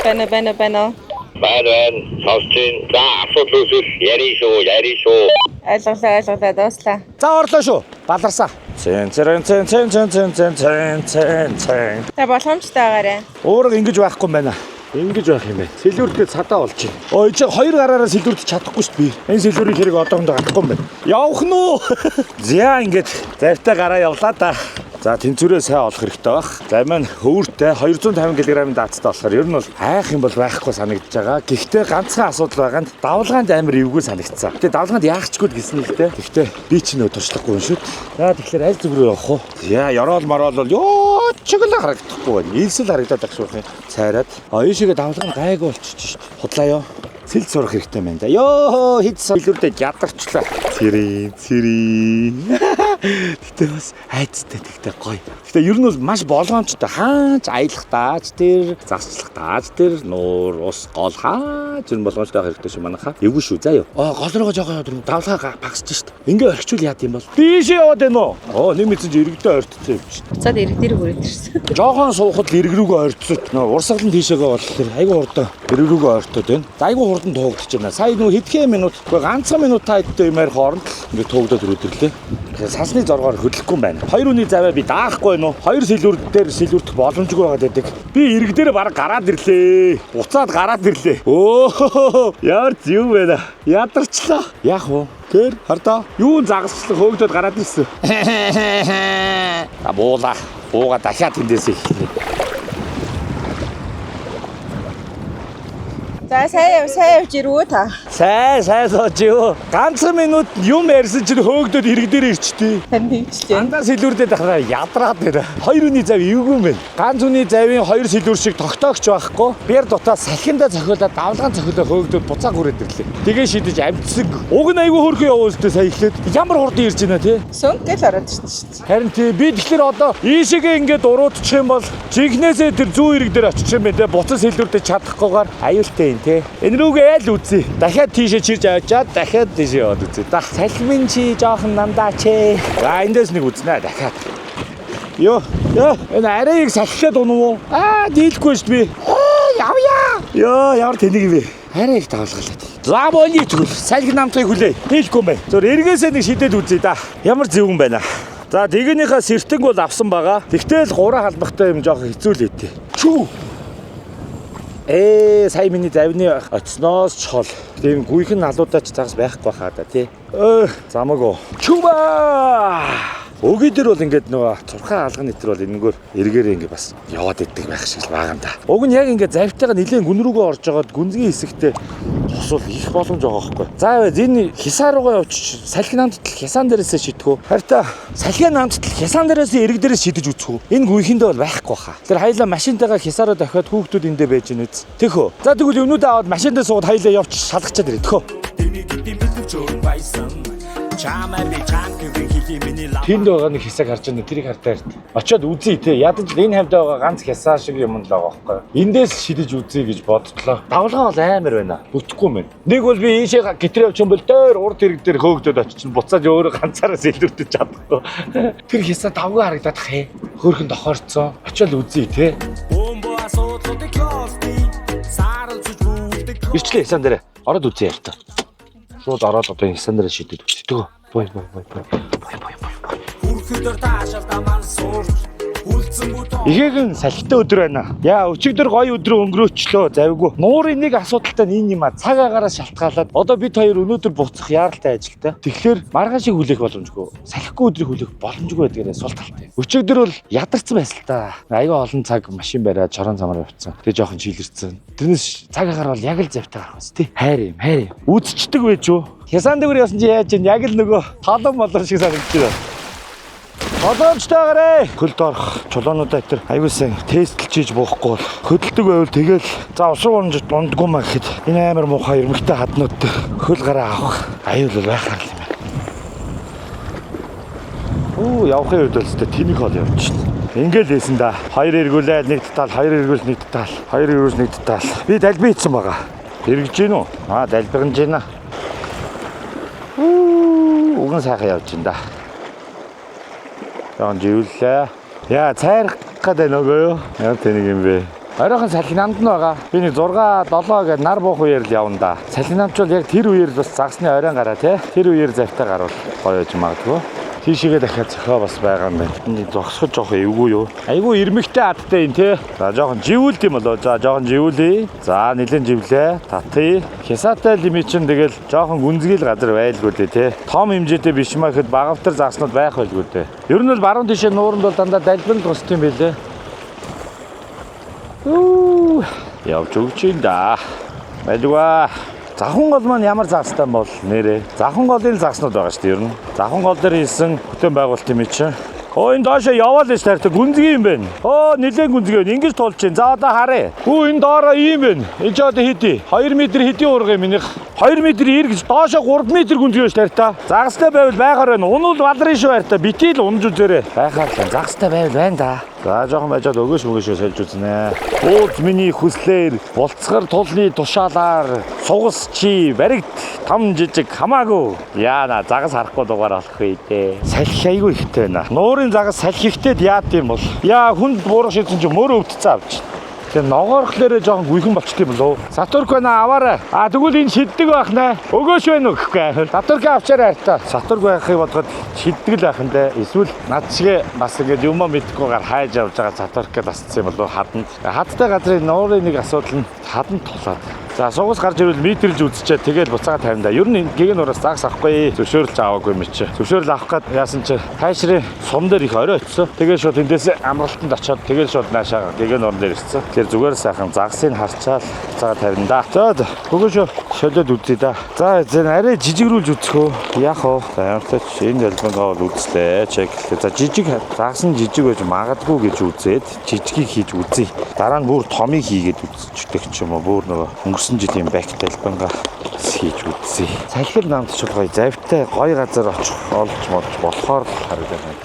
Бана. Баян сонсчин. За асуудал үүсвэл яри шүү. Ойлголоо дууслаа. За орлоо шүү. Баларсаа. Цэн. Та боломжтой байгаарэ. Өөрөө ингэж байхгүй юм байна. Ингэж байх юм байна. Сэлвэртээ цадаа болж байна. Ой чи 2 гараараа сэлвэрт чадахгүй шүү дээ. Энэ сэлвэрийн хэрэг одоохондоо гарахгүй юм байна. Явах нь уу? За ингэж завтай гараа явлаа да. За тэнцвэрээ сайн олох хэрэгтэй баг. За маань хөвөртэй 250 кг-ийн даацтай болохоор ер нь бол айх юм бол байхгүй санагдаж байгаа. Гэхдээ ганцхан асуудал байгаа нь давлгаанд амар эвгүй санагдсан. Гэтэ давлгаанд яахчгүй гэсэн л дээ. Гэхдээ би ч нөө туршлахгүй юм шүү. За тэгэхээр аль зүг рүү явах вэ? Яа, ёроол мороол бол ёо чиглэл харагдахгүй байна. Ийсэл харагдаад байх шүү. Цайраад. Ийшээгээ давлгаан гайгүй болчихж шүү. Худлаа ёо. Цэл сурах хэрэгтэй байна да. Ёо хит илүүрдээ ядарчлаа. Цэрийн. Гэтэ бас айцтай тэгтэй гоё. Гэтэ ер нь бол маш болгоомжтой. Хаач аялах дааж тэр, засчлах дааж тэр, нуур, ус, гол хаач ер нь болгоомжтой байх хэрэгтэй шүү манайха. Эвгүй шүү. За ёо. Гол руугаа жоохон яваад давлгаа багсаж шít. Ингээ орхичул яад юм бол. Тийшээ яваад байна уу? Нэг мэдсэн чи иргэдээ ойртсон юм шít. Буцаад ирэг дээр хүрээд ирсэн. Жоохон суухад ирэг рүүгээ ойртсон. Урсгалан тийшээгээ бол тэр айгүй хурдан ирэг рүүгээ ойртоод байна. За айгүй хурдан туугдчихэж байна. Сая нүү хэдхэн минут, ганцхан минут тайдтай юм ярих хооронд ингээ туугдаад өрөөдөрлээ. Сансны зоргоор хөдлөхгүй юм байна. 2 үний заваа би даахгүй нөө. 2 сэлүүр дээр сэлүүрдэх боломжгүй байгаад байдаг. Би ирэг дээр бараг гараад ирлээ. Буцаад гараад ирлээ. Оо ямар зүв байна. Ядарчлаа. Яах вэ? Тэр хардаа юу загасчлаа хөөгдөд гараад ирсэн. А буула. Бууга дахиад тэндээс эхэлнэ. За сайн явж ирвөө та. Сайн сууж юу. Ганцхан минут юм ярьсан чинь хөөгдөд ирэг дээр ирчтий. Танд тэгчтэй. Андаа сэлүүрдээ дахиад ядраад байна. 2 үний зав эвгүй юм байна. Ганц үний завын 2 сэлүүр шиг тогтоогч байхгүй. Бэр дутаа салхинда цохиулаад давлгаан цохиулаа хөөгдөд буцаа хүрээд ирлээ. Тэгээ шидэж амтсаг. Уг нь айгүй хөрхөө явуулстай сая ихлээд ямар хурдан ирж байна те. Сүнгээл ороод ирчихсэн. Харин тий би тэгэхээр одоо ийшээгээ ингээд уруудчих юм бол жигнэсээ тэр зүүн ирэг дээр очих юм байна те. Буцаа сэлүүрдээ чадахгүйгээр аюултай юм те. Энэ рүүгээ айл үзье. Дахиад тийшээ чирж авчаад дахиад тийшээ яваад үзье. Салхимын чи жоохон намдаач ээ. За эндээс нэг үзнэ дахиад. Йоо, энэ арайг салхиад унав уу? Дийлэхгүй шүү би. Явъя. Йоо, ямар тэнэг юм бэ? Арай их тавлгалаад. За боли тэгвэл салхи намтыг хүлээ. Дийлэхгүй юм байна. Зөөр эргээсээ нэг шидэд үзье да. Ямар зөвөн байна. За тэгэнийхээ сэртэнг бол авсан байгаа. Тэгтэл гураа халбахтай юм жоохон хэцүү л ээ. Чүү. Сая миний завны очсноос чол. Тийм гүйхэн налуудаач цагаас байхгүй хаа да тий. Замаагүй. Чуба! Өгийн дээр бол ингээд нөгөө турхаа алган нэтер бол энэгээр эргээрээ ингээд бас яваад иддэг байх шиг л байгаа юм да. Уг нь яг ингээд завтайгаа нэлээд гүн рүүгээ орж жагаад гүнзгий хэсэгтээ тосвол их боломж байгаа байхгүй. За энэ хисаа руугаа явчих салхи намтал хясаан дээрээсээ шидэхүү. Харин салхи намтал хясаан дээрээсээ эрэг дээрээс шидэж үзэх үү. Энэ гүйхэндээ бол байхгүй хаа. Тэр хоёлаа машинтайгаа хисаараа дахиад хүүхдүүд эндээ байж гэнэ үз. Тэхөө. За тэгвэл өмнөдөө аваад машинтаа суугаад хоёлаа явчих шалгачаад ирээ тэхөө. Тэнд байгаа нэг хисаг харж байна. Тэрийг хартаа ирд. Очоод үзье те. Ядаж энэ хавьд байгаа ганц хясаа шиг юм л байгаа байхгүй. Эндээс шидэж үзье гэж бодтлоо. Давлгаа бол амар байна. Бүтэхгүй мэн. Нэг бол би ийшээ гэтрээ явчих юм бол дээр урд хэрэг дээр хөөгдөд очиж буцаад өөрөө ганцаараа сэлдүрдэж чадахгүй. Тэр хясаа давгаа харагдаад хээ. Хөөрхөн тохорцсон. Очоод үзье те. Ирчлээ хясаан дээрээ. Ороод үзье ярьтаа. Шууд ороод одоо хясаан дээрээ шидэд үзье. Төгөө. Бой. Ихээгэн салхитай өдөр байна. Яа өчигдөр гоё өдрөө өнгөрөөчлөө завгүй. Нуурын нэг асуудалтай энэ юм а цаг агаараас шалтгаалаад одоо бид хоёр өнөөдөр буцах яаралтай ажилтай. Тэгэхээр маргаан шиг хүлээх боломжгүй. Салхигүй өдрийг хүлээх боломжгүй байдгаараа сул талтай. Өчигдөр бол ядарсан байсан л та. Аяга олон цаг машин бариад чорон замаар явцсан. Тэгээ жоохон чилэрсэн. Тэрнээс цаг агаар бол яг л завтай гарах бас тий. Хайр юм. Үзчихдэг байж юу? Хясаан дээр явсан чи яаж вэ? Яг л нөгөө толон болор шиг санагдчихэ. Боломжтойгаарэ. Хөлд орох чулуунуудаа тэр аюулсан тестэлж хийж буухгүй бол хөдөлдөг байвал тэгэл за ус руу унж дундгүй маа гэхэд энэ амар муухай эрмэгтэй хаднууд хөл гараа авах аюул байхаар л юм байна. Явахын үед л тест тэнэг хол явчихна. Ингээл лээсэн да. Хоёр эргүүлээд нэг татал, хоёр эргүүл нэг татал, хоёр эргүүл нэг татал. Би далби хийсэн байгаа. Эргэж гин үү? Далбигнж байна. Уган сайхан явж байна да. Яан живлээ. Яа цайрах гэдэг нөгөө юу? Яа тэнэг юм бэ? Оройхон салхи намд нь байгаа. Би нэг 6 7 гээд нар буух үеэр л явна да. Салхи намч бол яг тэр үеэр бас загсны оройн гараа тий. Тэр үеэр завтай гарвал гоё яж магадгүй. Тийшээгээ дахиад зохио бас байгаа юм байна. Энд зогсоход жоох эвгүй юу? Айгүй ирмэгтэй адтай юм те. За жоохон живүүлд юм болоо. За жоохон живүүлээ. За нэлен живлээ. Татъя. Хясаатай лимит чинь тэгэл жоохон гүнзгийл газар байлгүй дээ те. Том хэмжээтэй биш маа гэхэд багавтар загснууд байх байлгүй дээ. Ер нь бол баруун тишээ нууранд бол дандаа далбин тусд юм байлээ. Явж өгч юм да. Байлгүй. Завхан гол маань ямар загстай бол нэрээ. Завхан голын загснууд байгаа шүү дээ ер нь. Завхан гол дээр хийсэн бүтээн байгуулалт юм чи. Энэ доошоо яваал гэж тартай гүнзгий юм байна. Нэлээд гүнзгий байна. Ингэж тулж чинь. За одоо харъя. Энэ доороо ийм байна. Энд ч одоо хэдий. 2 м хэдийн урга юм минийх. 2 м ир гэж доошоо 3 м гүнзгий байж тартай. Загстай байвал байхаар байна. Унал балрын шүү хайртай. Битэл унж үзээрэй. Байхаар л загстай байвал байна да. За жоохон байжаад өгөөш сольж үзнэ. Ууз миний хүслээр болцгор тулны тушаалаар сугас чи баригт том жижиг хамаагүй. Яана загас харахгүй дугаар олох вэ дээ. Салхи айгүй ихтэй байна. Нуурын загас салхи ихтэйд яад юм бол. Яа хүнд буурах шийдсэн чи мөрөө өвдцэн авч. Тэгээ ногоорхлээрээ жоохон гүйхэн болчт юм болов. Сатурк байна аваарай. Тэгвэл энэ шиддэг байх нэ. Өгөөш байна уу гэхгүй. Сатурк авчаарай хайртай. Сатурк байхыг бодоход шиддэг л байх юм даа. Эсвэл над шиг бас ингэж юм мэдхгүйгээр хайж авч байгаа сатуркээ тасцсан юм болов хаданд. Хадтай газрын нуурын нэг асуудал нь хаданд тулаад. За сугас гарч ирвэл метрлж үзчихээ тэгэл буцаага тавина. Ер нь гэгэн ураас загс авахгүй. Зөвшөөрөлж аваагүй юм чи. Зөвшөөрөл авах гээд яасан чи хайшрын сум дээр их орой очсон. Тэгээ шууд эндээс амралтанд очиод тэгээ шууд наашаа гэгэн орон дээр ирсэн. Тэр зүгээр сайхан загсыг харчаал буцаага тавина да. За хөгөөш шолоод үзье да. За зэн арай жижигрүүлж үзэхөө. Яах вэ? За ямартай ч энэ ялбангаа бол үзлээ. Чек. За жижиг загс нь жижиг байж магадгүй гэж үзээд жижигийг хийж үзье. Дараа нь бүр томыг хийгээд үзчихдэг ч юм уу. Бүр нөгөө жилийн бэк талбангаа хийж үзье. Салхил намд ч гоё завтай гоё газар очих олж болохоор харагдана.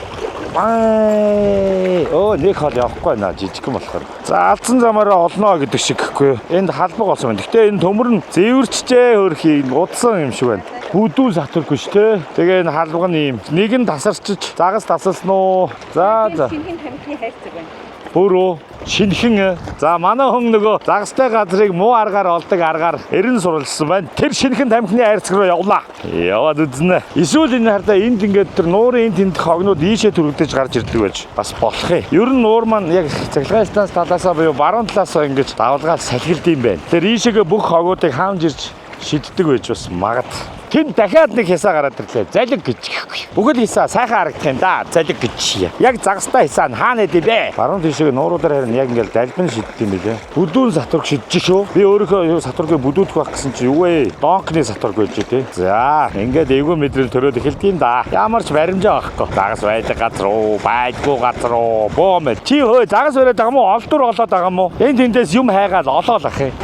Нэг хол явахгүй наа жижигхэн болохоор. За алдсан замаараа олноо гэдэг шиг гэхгүй. Энд халбаг болсон байна. Гэтэ энэ төмөр нь зэвэрчжээ хөрхий удсан юм шиг байна. Бүдүүн сатургүй ш тэ. Тэгээ энэ халбаг нь ийм. Нэг нь тасарчиж загас тасалсан уу. За. Шинхэн тамхины хайрцаг байна. Өөрөө шинхэн. За манай хүн нөгөө загастай газрыг муу аргаар олдог аргаар эрен суралцсан байна. Тэр шинхэн тамхины хайрцаг руу явлаа. Яваад үзнэ. Эсвэл энэ хардаа энд ингээд тэр нуурын энд тентх хогнууд ийшээ түргдэж гарч ирдэг байж бас болох юм. Ер нь нуур маань яг цахилгаан станц талаасаа буюу баруун талаасаа ингэж давалгаал салхилд юм байна. Тэр ийшээгээ бүх хогуудыг хаамж ирж шиддэг байж бас магад. Тэнд дахиад нэг хясаа гараад ирлээ. Залиг гэж гэхгүй. Бүгд хясаа сайхан харагдах юм да. Залиг гэж. Яг загастай хясаа нь хаана идэв бэ? Баруун тишээ нууруудаар харин яг ингээл далбин шиддэг юм билээ. Бүдүүн сатурк шидэж шүү. Би өөрийнхөө сатуркыг бүдүүдэх байх гэсэн чи юу вэ? Донкны сатурк байж тээ. За, ингээд эвгүй мэдрэл төрөөд эхэлдэг юм да. Ямар ч баримжаа байхгүй. Загас байдаг газар уу, байдгүй газар уу, бөөм. Чи хөө загас бариад байгаа мó, олдур олоод байгаа мó. Энд тэндээс юм хайгаад олоол ах юм.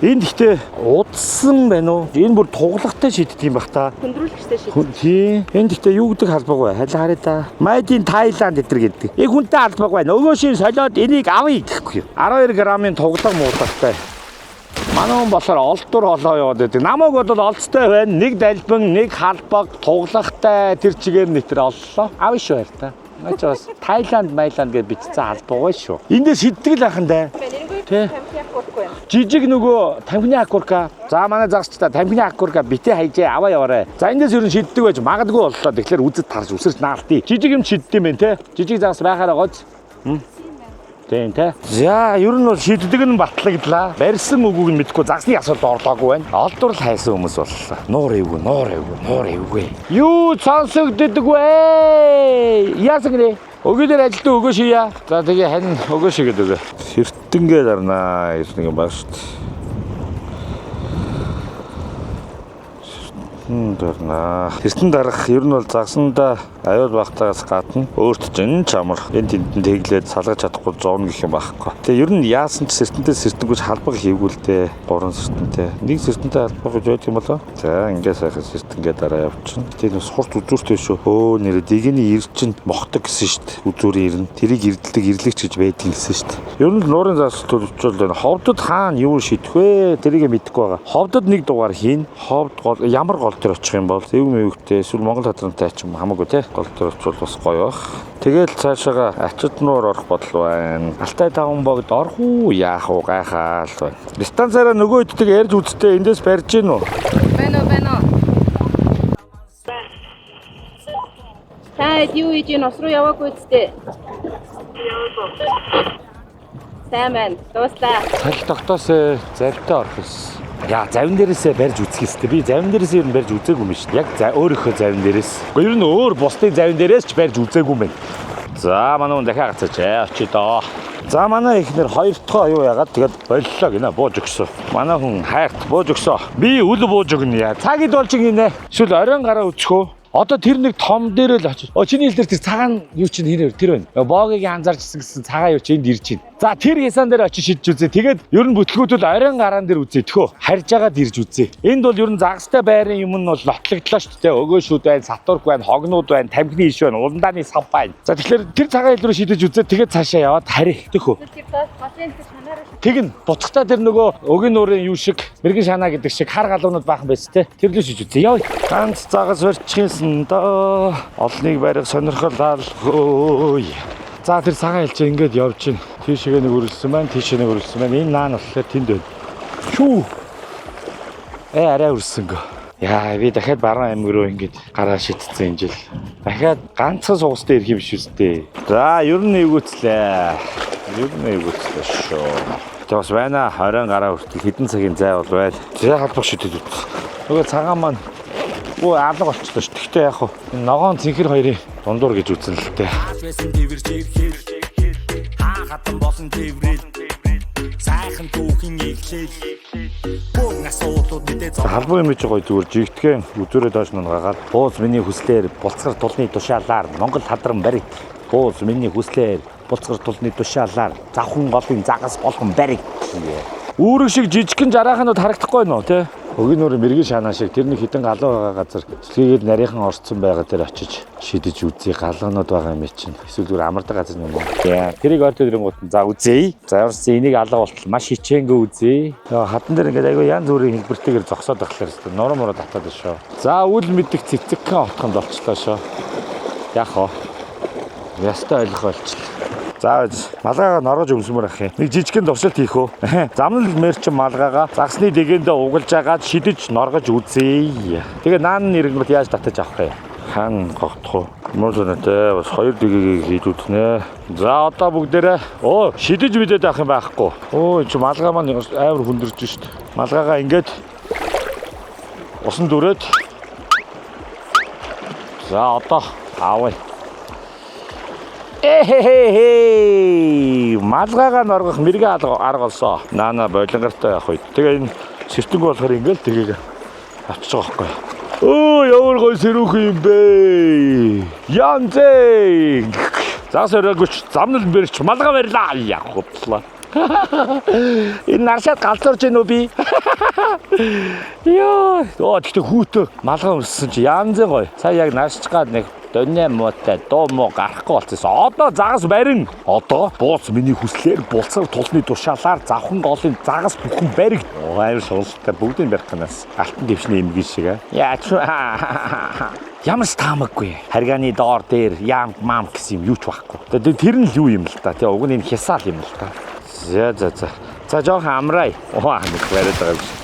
Энд ихтэй удсан байна уу? Энэ бүр туглагтай шиддэг юм бах та. Хөндрүүлэгчтэй шиддэг. Тийм. Энд ихтэй юу гэдэг халбаг вэ? Халин харъя та. Майдын Таиланд гэдэр гэдэг. Хүнтэй халбаг байна. Өгөөшийн солиод энийг авъя гэхгүй юу? 12 грамын туглаг муудагтай. Манай хүн болохоор олдур олоо яваад байдаг. Намайг бол олцтой байна. Нэг далбан, нэг халбаг, туглагтай тэр чигээр нэтэр оллоо. Авъя шүү хайртай. Начаас Таиланд, Майланд гэж бичсэн халбаг байна шүү. Эндээс шиддэг л ахандаа. Тэ. Жижиг нөгөө тамхины акурка. За манай загсчтай тамхины акурка битээ хайжээ аваа яваарай. За эндээс ер нь шиддэг байж магадгүй боллоо. Тэгэхээр үзэд тарж үсэрч наалтыг. Жижиг юм шиддэг юм байна те. Жижиг загс байхаараа гоц. Тийм те. За ер нь бол шиддэг нь батлагдлаа. Барьсан үгүйг нь мэдгүй загсны асуудал орлоогүй байна. Олдур л хайсан хүмүүс боллоо. Нуур эвгүй. Юу цансагддаг вэ? Яасан гинэ? Өгөөлөр ажилтан өгөөш хийя. За тэгээ харин өгөөш хийгээд өгөө. Сэртэнгээ дарнаа гэсэн юм байна шүү дээ. Дарнаа. Сэртэн дарах ер нь бол загсандаа аюул багтаагаас гадна өөрт чинь чамар энэ тэнд тэглээд салгаж чадахгүй зовно гэх юм байхгүй. Тэгээ ер нь яасан ч сэртэнтэй сэртэнгүйч халбаг хийгүүлдэ 3 сэртэнтэй. Нэг сэртэнтэй халбаг гэж байдаг юм болоо. За ингээд сайхан сэртэнгээ дараа явчихна. Тэгээ сурт үзүүртэй шүү. Нэрээ дэгний ир чинь мохдог гэсэн шүү дээ. Үзүүрийн ир нь тэрийг ирдэлдэг ирлэгч гэж байдаг гэсэн шүү дээ. Ер нь нуурын загс төлөвчөл байна. Ховдод хаана юу шийдэх вэ? Тэрийг мэдэхгүй байгаа. Ховдод нэг дугаар хийн. Ховд гол ямар гол төр очих юм бол эв мэвгтэй эсвэл Монгол хадрантай ч юм хамаагүй те. Гол төр очвол бас гоё бах. Тэгэл цаашаага ачид нуур орох бодол байна. Алтай таван богд орох уу яах уу гайхаал байна. Дистанцаараа нөгөө иддэг ярьж үзтээ эндээс барьж гин үү? Байна уу. Та юу хийж ийн ус руу яваагүй үсттэй. Сайн байна. Дууслаа. Цаль тогтоосоо завьтай орох гэсэн. Яа, завин дээрээсээ барьж үзэх ёстой. Би завин дээрээс ер нь барьж үзээгүй юм шүү дээ. Яг өөрийнхөө завин дээрээс. Гэхдээ ер нь өөр бусдын завин дээрээс ч барьж үзээгүй юм байна. За, манай хүн дахиад гацаач очие доо. За, манай ихнэр хоёр дахь юу яагаад тэгээд боллоо гинэ бууж өгсөн. Манай хүн хайрт бууж өгсөн. Би үл бууж өгнө яа. Цагид болж гинэ. Эсвэл оройн гараа өчхөө. Одоо тэр нэг том дээр л очиж. Чиний хэлдэр тэр цагаан юу чинь тэр байна. Боогийн анзаарчсан гэсэн цагаан юу чинь энд ирж байна. За тэр ясан дээр очиж шидэж үзье. Тэгээд ер нь бүтлгүүд бол оройн гараан дээр үзье. Тхөө харж агаад ирж үзье. Энд бол ер нь загастай байрын юм нь бол нотлогдлоо шүү дээ. Өгөөшүүд байна, сатурк байна, хогнууд байна, тамхины иш байна, уландааны сав байна. За тэгэхээр тэр цагаан хил рүү шидэж үзье. Тэгээд цаашаа яваад харъя. Тхөө. Тэгнь буцахтаа тэр нөгөө өгийн нуурын юу шиг мэрэгэн шанаа гэдэг шиг хар галуунууд баахан байс те. Тэр лөө шиж үзье. Яа. Ганц загас барьчихсан доо. Олныг барих сонирхол алхөө. За тэр цагаан хэлж ингээд явж гин. Тийшээ нэг өрөлсөн байна, тийшээ нэг өрөлсөн байна. Энэ наан болохоор тэнд байна. Шүү. Арай өрсөнгөө. Яа, би дахиад баруун аймаг руу ингээд гараа шидсэн энэ жил. Дахиад ганцхан сугастай ирэх юм биш үстэй. За, ер нь эвгүүцлээ. Шүү. Тэ бас байна. Оройн гараа хүртэл хэдэн цагийн зай бол байл. Зай халбах шидэд үт. Нөгөө цагаан маань алга болчихлоо ш. Тэгтээ яг энэ ногоон цэнхэр хоёрын дундуур гэж үзнэ л дээ. Байсан тэрвэрч ирэхээр хатан болсон тэрвэрэл сайхан түүхийн иглэл бүх насуудад мэдээ Халбар юм чи гоё зүгээр жигтгэн үзүүрээ доош нунгагаад бууз миний хүслээр булцгар тулны тушаалаар Монгол хадран бариг. Бууз миний хүслээр булцгар тулны тушаалаар завхан голын загас болгон бариг. Үүрэг шиг жижигхэн жараахнууд харагдахгүй нөө те. Өгийн нуурын мэрэгэн шанаа шиг тэрний хитэн галуу байгаа газар цэцлэгээд нарийнхан орцсон байгаа дээр очиж шидэж үзье. Галуунууд байгаа юм чинь. Эсвэл зүгээр амардаг газар юм уу? Тэрийг ортой ирэнгуут за үзье. За ерөөс энийг алга болтол маш хичээнгээ үзье. Хатан дээр ингээд айгүй янз бүрийн хэлбэртэйгээр зогсоод ахлаар хэвээр нуруу муруу татаад шүү. За үл мэдих цэцэгхэн отхонд болчлоо шүү. Яг хоо. Ястай ойлгох болчихлоо. За малгайгаа норгож өмсмөр ах юм. Нэг жижигхэн довшилт хийх үү. Замнал мэрч малгайгаа загсны дэгэндээ угалж агаад шидэж норгож үзье. Тэгээ наан нэрэнгүүт яаж татаж авах юм? Хан гогдох уу? Мөрөөнтэй бас хоёр дэгийг хийж үтнэ. За одоо бүгдээрээ шидэж мэдээд авах юм байхгүй. Чи малгай маань амар хүндэрж шít. Малгайгаа ингээд усан дүрээд. За одоо аавь. Малгайгаа норгох мэрэгэн арга олсоо. Наана болонгартай явах үед. Тэгээ энэ сэртэнгүү болохоор ингээл тгийг авчиж байгаа байхгүй. Ямар гоё сэрүүх юм бэ. Янзээ. За сөрөгч замнал бэрч малгай барьлаа. Яг хутлаа. Энэ наршаад галзуурч гэнэ үү би? Яа, тэгтээ хүүтэ малгай өрссөн чи янзээ гоё. Сая яг наршиж гад нэг донья муутай дуу муу гарахгүй болчихсон. Одоо загас барин. Одоо бууц миний хүслээр булцар тулны тушаалаар завхан голын загас бүхэн бариг. Амар шуулттай бүгдийг барих гэнаас. Алтан дэвшний эмгэн шиг. Яач ямар ч таамаггүй. Харгааны доор дээр яам маам гэсэн юм юу ч байхгүй. Тэр нь л юу юм л та. Тэг уг нь энэ хясаал юм л та. За жоохон амраа. Нэг бариад байгаа юм.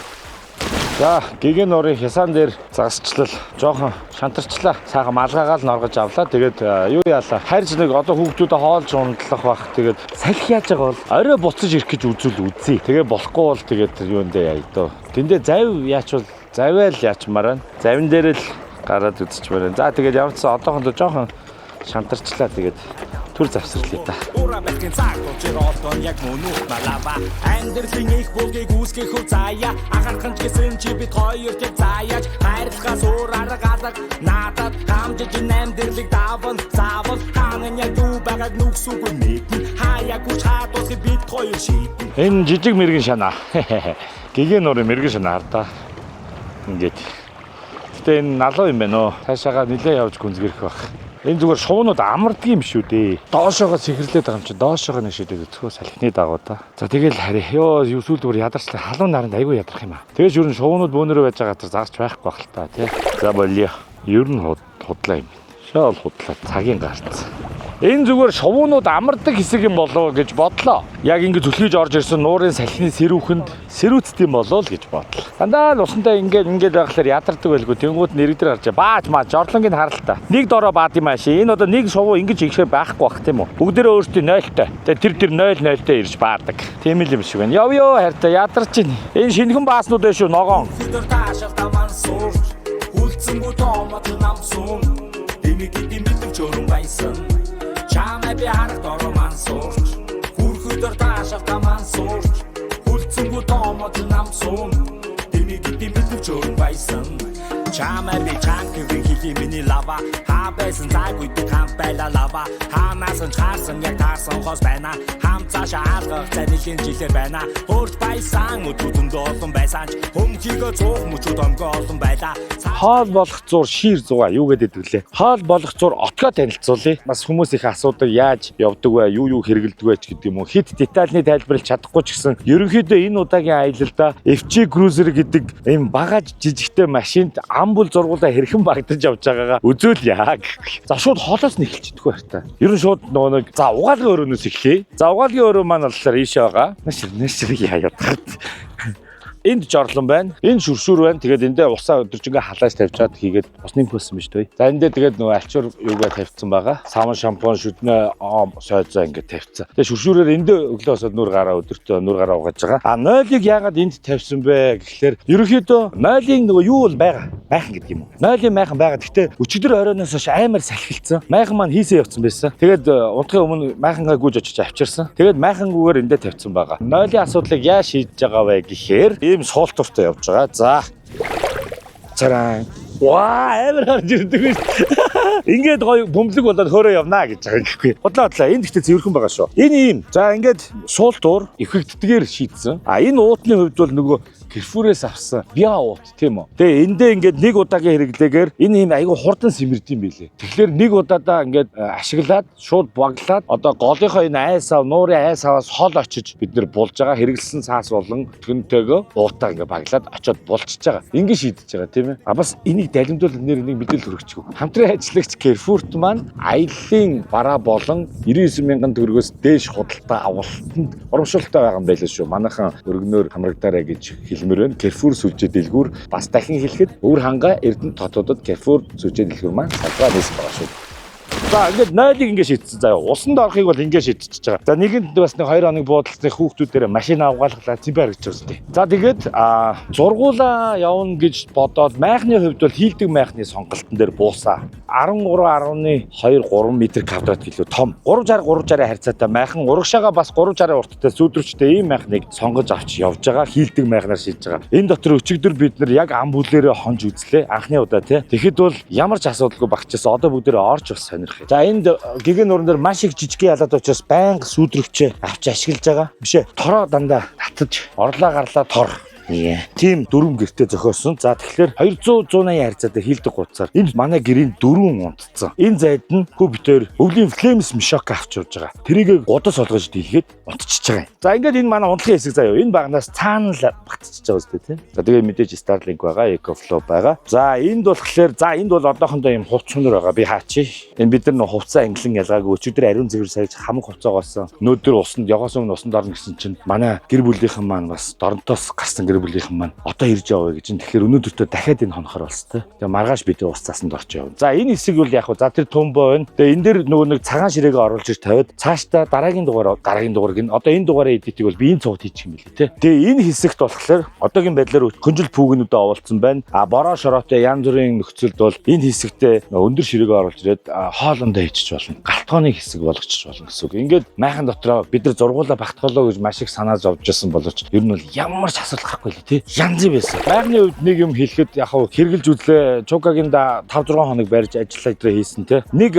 За гэгэн нуурын хясаан дээр загасчлал жоохон шантарчлаа. Сайхан малгайгаа л норгож авлаа. Тэгээд юу яалаа? Харж нэг одоо хүүхдүүдэд хоолж унтлах бах. Тэгээд салхи яаж байгаа бол орой буцаж ирэх гэж үзье. Тэгээд болохгүй бол тэгээд юундээ яа дөө. Тэндээ завь яачвал завиал яачмаар байна. Завин дээр л гараад үзчихмээр байна. За тэгээд ямар ч одоохондоо жоохон шантарчлаа. Тэгээд түр завсарлаа та. Урабэхин цаг толчролтон яг мөнөх малава. Андерлийн их бүлгийг үүсгэх үү заяа. Анхаархан ч гэсэн чи бид хоёрт яг заяаж. Хайрлахаас өөр арга алга. Надад хамжиж нэмдэрлэг даван. Заавал хааны яг юу байгааг нүгсүүгүй мэднэ. Хаяг үч хатуусыг бид хоёр шийднэ. Энэ жижиг мэрэгэн шанаа. Гэгэн нуурын мэрэгэн шанаа хардаа. Ингээд. Гэтэ энэ налуу юм байна оо. Цаашаага нилээ явж гүнзгэрэх байх. Энэ зүгээр шуунууд амардаг юм шүү дээ. Доошоогоо цэхэрлээд байгаа юм чи доошоогоо нэг шидэд өцгөө салхины дагуу та. За тэгэл харъя. Юу сүүл зүгээр ядарчлаа. Халуун наранд айгүй ядрах юм аа. Тэгэж юу н шуунууд бөөнөрөө байж байгаа газар зарч байхгүй бах л та тий. За болио. Ер нь худлаа юм. Шоол худлаа цагийн гарц. Энэ зүгээр шувуунууд амардаг хэсэг юм болов гэж бодлоо. Яг ингэ зүлхийж орж ирсэн нуурын салхины сэрүүхэнд сэрүүцт юм болов л гэж бодлоо. Дандаа л усандаа ингээд байхлаар ядардаг байлгүй. Тэнгууд нэрэгдэр харж бааж маа жорлонгийн харалтаа. Нэг дороо баад юм ааши. Энэ одоо нэг шувуу ингэж ихшээ байхгүй бах тийм үү. Бүгдээрээ өөрсдийн 0-тай. Тэгээ тэр 0-0-тай ирж баадаг. Тийм л юм шиг байна. Ёо хайртай ядарч байна. Энэ шинэхэн бааснууд ээ шүү ногоон. Хүлцэнгүү томот намсун дэмэгийн бэлэг чөрөн байсан чамаа би харах дороо ман сурч хүрхөдөр таашаа таман сурч хүлцэнгүү томот намсун дэмэгийн бэлэг чөрөн байсан чамаа би чанквийн хили миний лава хабэсэн тайгүй духам байла лава ханаас нь чарсан яг таарсан хос байна хам цаашаа алгах цанилын жилээр байна хурд байсан өдрөнд олон байсан хөмжигөө цуух мөчүүд онгоо олон байла Хоол болох зур шир зугаа юу гэдэг вүлээ. Хоол болох зур отгоо танилцуулъя. Бас хүмүүс их асуудаг яаж явдаг вэ, юу хэрэгэлдэг вэ гэдэг юм уу. Хит детальны тайлбарлаж чадахгүй ч гэсэн ерөнхийдөө энэ удаагийн аялалда FC Cruiser гэдэг ийм багаж жижигтэй машинд амбул зургуулаа хэрхэн багдаж явж байгаагаа үзүүлье. За шууд хоолоос нэхэлчихдэг байртай. Ер нь шууд нөгөө нэг за угаалгын өрөөнөөс эхлэе. За угаалгын өрөө маань болохоор ийшээ байгаа. Нэшэр яа ядгаад. Энд жорлон байна. Энэ шүршүр байна. Тэгээд эндээ усаа өдөржингөө халааж тавьж чад хийгээд усны пөсөн биш үү. За эндээ тэгээд нөгөө альчуур юугаа тавьчихсан байгаа. Савн шампунь шүднэ сойзоо ингээд тавьчихсан. Тэгээд шүршүрээр эндээ өглөөсөө нүр гараа өдөртөө нүр гараа угааж байгаа. А 0-ыг яагаад энд тавьсан бэ гэхлээр ерөнхийдөө 0-ийн нөгөө юу бол байгаа. Майхан гэдэг юм уу. 0-ийн майхан байгаа. Гэхдээ өчигдөр оройноос хойш амар салхилцсан. Майхан маань хийсээ явцсан байсан. Тэгээд унтахын өмнө майхангаа гүйж очиж авчирсан. Тэгээд майхангүйгээр эндээ тавьсан байгаа. 0-ийн асуудлыг яа шийдэж байгаа вэ гэхээр ийм суултуртай явж байгаа. За. Царай. Ваа, амар харж ирдэг биш. Ингээд гоё бөмбөлөг болоод хөөрөө явнаа гэж байгаа гэхгүй. Бодлоо. Энэ гэхдээ зөөрхөн байгаа шүү. Энэ ийм. За ингээд суултуур эффектдгээр шийдсэн. А энэ уутны хувьд бол нөгөө Carrefour-ээс авсан биа уут тийм үү. Тэгээ эндээ ингээд нэг удаагийн хэрэглээгээр энэ ийм айгүй хурдан сэмэрдэм билээ. Тэгэхээр нэг удаадаа ингээд ашиглаад шууд баглаад одоо голынхоо энэ айсаа нуурын айсааваас хол очиж бид нэр булж байгаа хэрэглэсэн цаас болон төнтэйгөө уутаа ингээд баглаад очиод булчиж байгаа. Ингээд шийдэж байгаа тийм ээ. А бас энийг далимдуулах нэр нэг мэдээлэл өргөчихөө. Хамтран ажиллагч Carrefour-т маань аяллаа бараа болон 99,000 төгрөгөөс дээш худалдаа авалтанд урамшуултаа байгаа юм байлаа шүү. Манайхан өргөнөөр хамрагдаарай гэж хэлмээр байна. Carrefour сүлжээ дэлгүүр бас дахин хэлэхэд өвөр ханга Эрдэнэ хотуудад Carrefour сүлжээ дэлгүүр маань салбараа нээсэн байгаа шүү. За ингээд 0-ыг ингээд шийдсэн заяа. Усанд орохыг бол ингээд шийдчихэж байгаа. За нэгэнд бас нэг 2 хоног буудалцны хүүхдүүдээр машин авгаалгалаа зэмбэр гэж үзтээ. За тэгээд зургуулаа явна гэж бодоод майхны хувьд бол хийлдэг майхны сонголтон дээр буусаа. 13.2 м квадрат илүү том. 360 харьцаатай майхан урагшаага бас 360 урттай сүйдрвчтэй ийм майхныг сонгож авч явж байгаа. Хийлдэг майхнаар шийдэж байгаа. Энэ дотор өчигдөр бид нар яг ам бүлээрээ хонж үзлээ. Анхны удаа тий. Тэгэхэд бол ямар ч асуудалгүй багчаасан. Одоо бүгдээрээ орж бас сонирх. За энд гэгэн нуран дээр маш их жижигхэн ялаад учраас байнга сүйдрвчээ авч ашиглаж байгаа. Бишээ. Тороо дандаа татаж орлоо гарлаа тор. Тийм дөрвөн гэртээ зохиосон. За тэгэхээр 200-180 харьцаатай хийлдэг гуцаар энэ манай гэрийн дөрвөн унтцсан. Энэ зайд нь хүү битээр өвлийн Flames Mishok авч явж байгаа. Тэрийг гудас олгож дийлгээд унтчихж байгаа юм. За ингээд энэ манай унтлын хэсэг заяа. Энэ багнаас цаана л багтчихж байгаа үстэй тийм. За тэгээ мэдээж Starlink байгаа, EcoFlow байгаа. За энд болохоор энд бол одоохондоо юм хувц хүнэр байгаа. Би хаачи. Энэ бид нар хувцас англин ялгаагүй өчигдөр ариун цэвэр сарж хамаг хувцаагоосон. Өнөөдөр усанд яваас өмнө усанд орно гэсэн чинь манай гэр бүлийнхэн маань бас доронтоос гарсан гэр бүлийнхэн маань одоо ирж яваа гэж. Тэгэхээр өнөөдөртөө дахиад энэ хонохоор болстой. Тэгээ маргааш бид ус цаасанд орч явна. За энэ хэсэг бол яг хөө за тэр төмбөө байна. Тэгээ энэ дэр нөгөө нэг цагаан ширээгээ оруулж ир тавиад цаашдаа дараагийн дугаар гин одоо энэ дугаараа эдитийг бол би энэ цугт хийчих юм билээ те. Тэгээ энэ хэсэгт болохоор одоогийн байдлаар хөнжил пүүгнүүдээ оволцсон байна. А бороо шороотой янз бүрийн нөхцөлд бол энэ хэсэгтээ өндөр ширээгээ оруулж ирээд хоолондоо хийчих болно. Галтгооны хэсэг болгочих болно гэсэн үг. Ингээд майхан дотроо бид нар зургуулаа багтголоо гэж маш их санааж авч байсан боловч ер нь бол ямар ч асуудал гарахгүй л те. Янз байсан. Байхны үед нэг юм хэлэхэд яг хав хэрглэж үзлээ. Чукагийн 5-6 хоног барьж ажиллаа идрээ хийсэн те. Нэг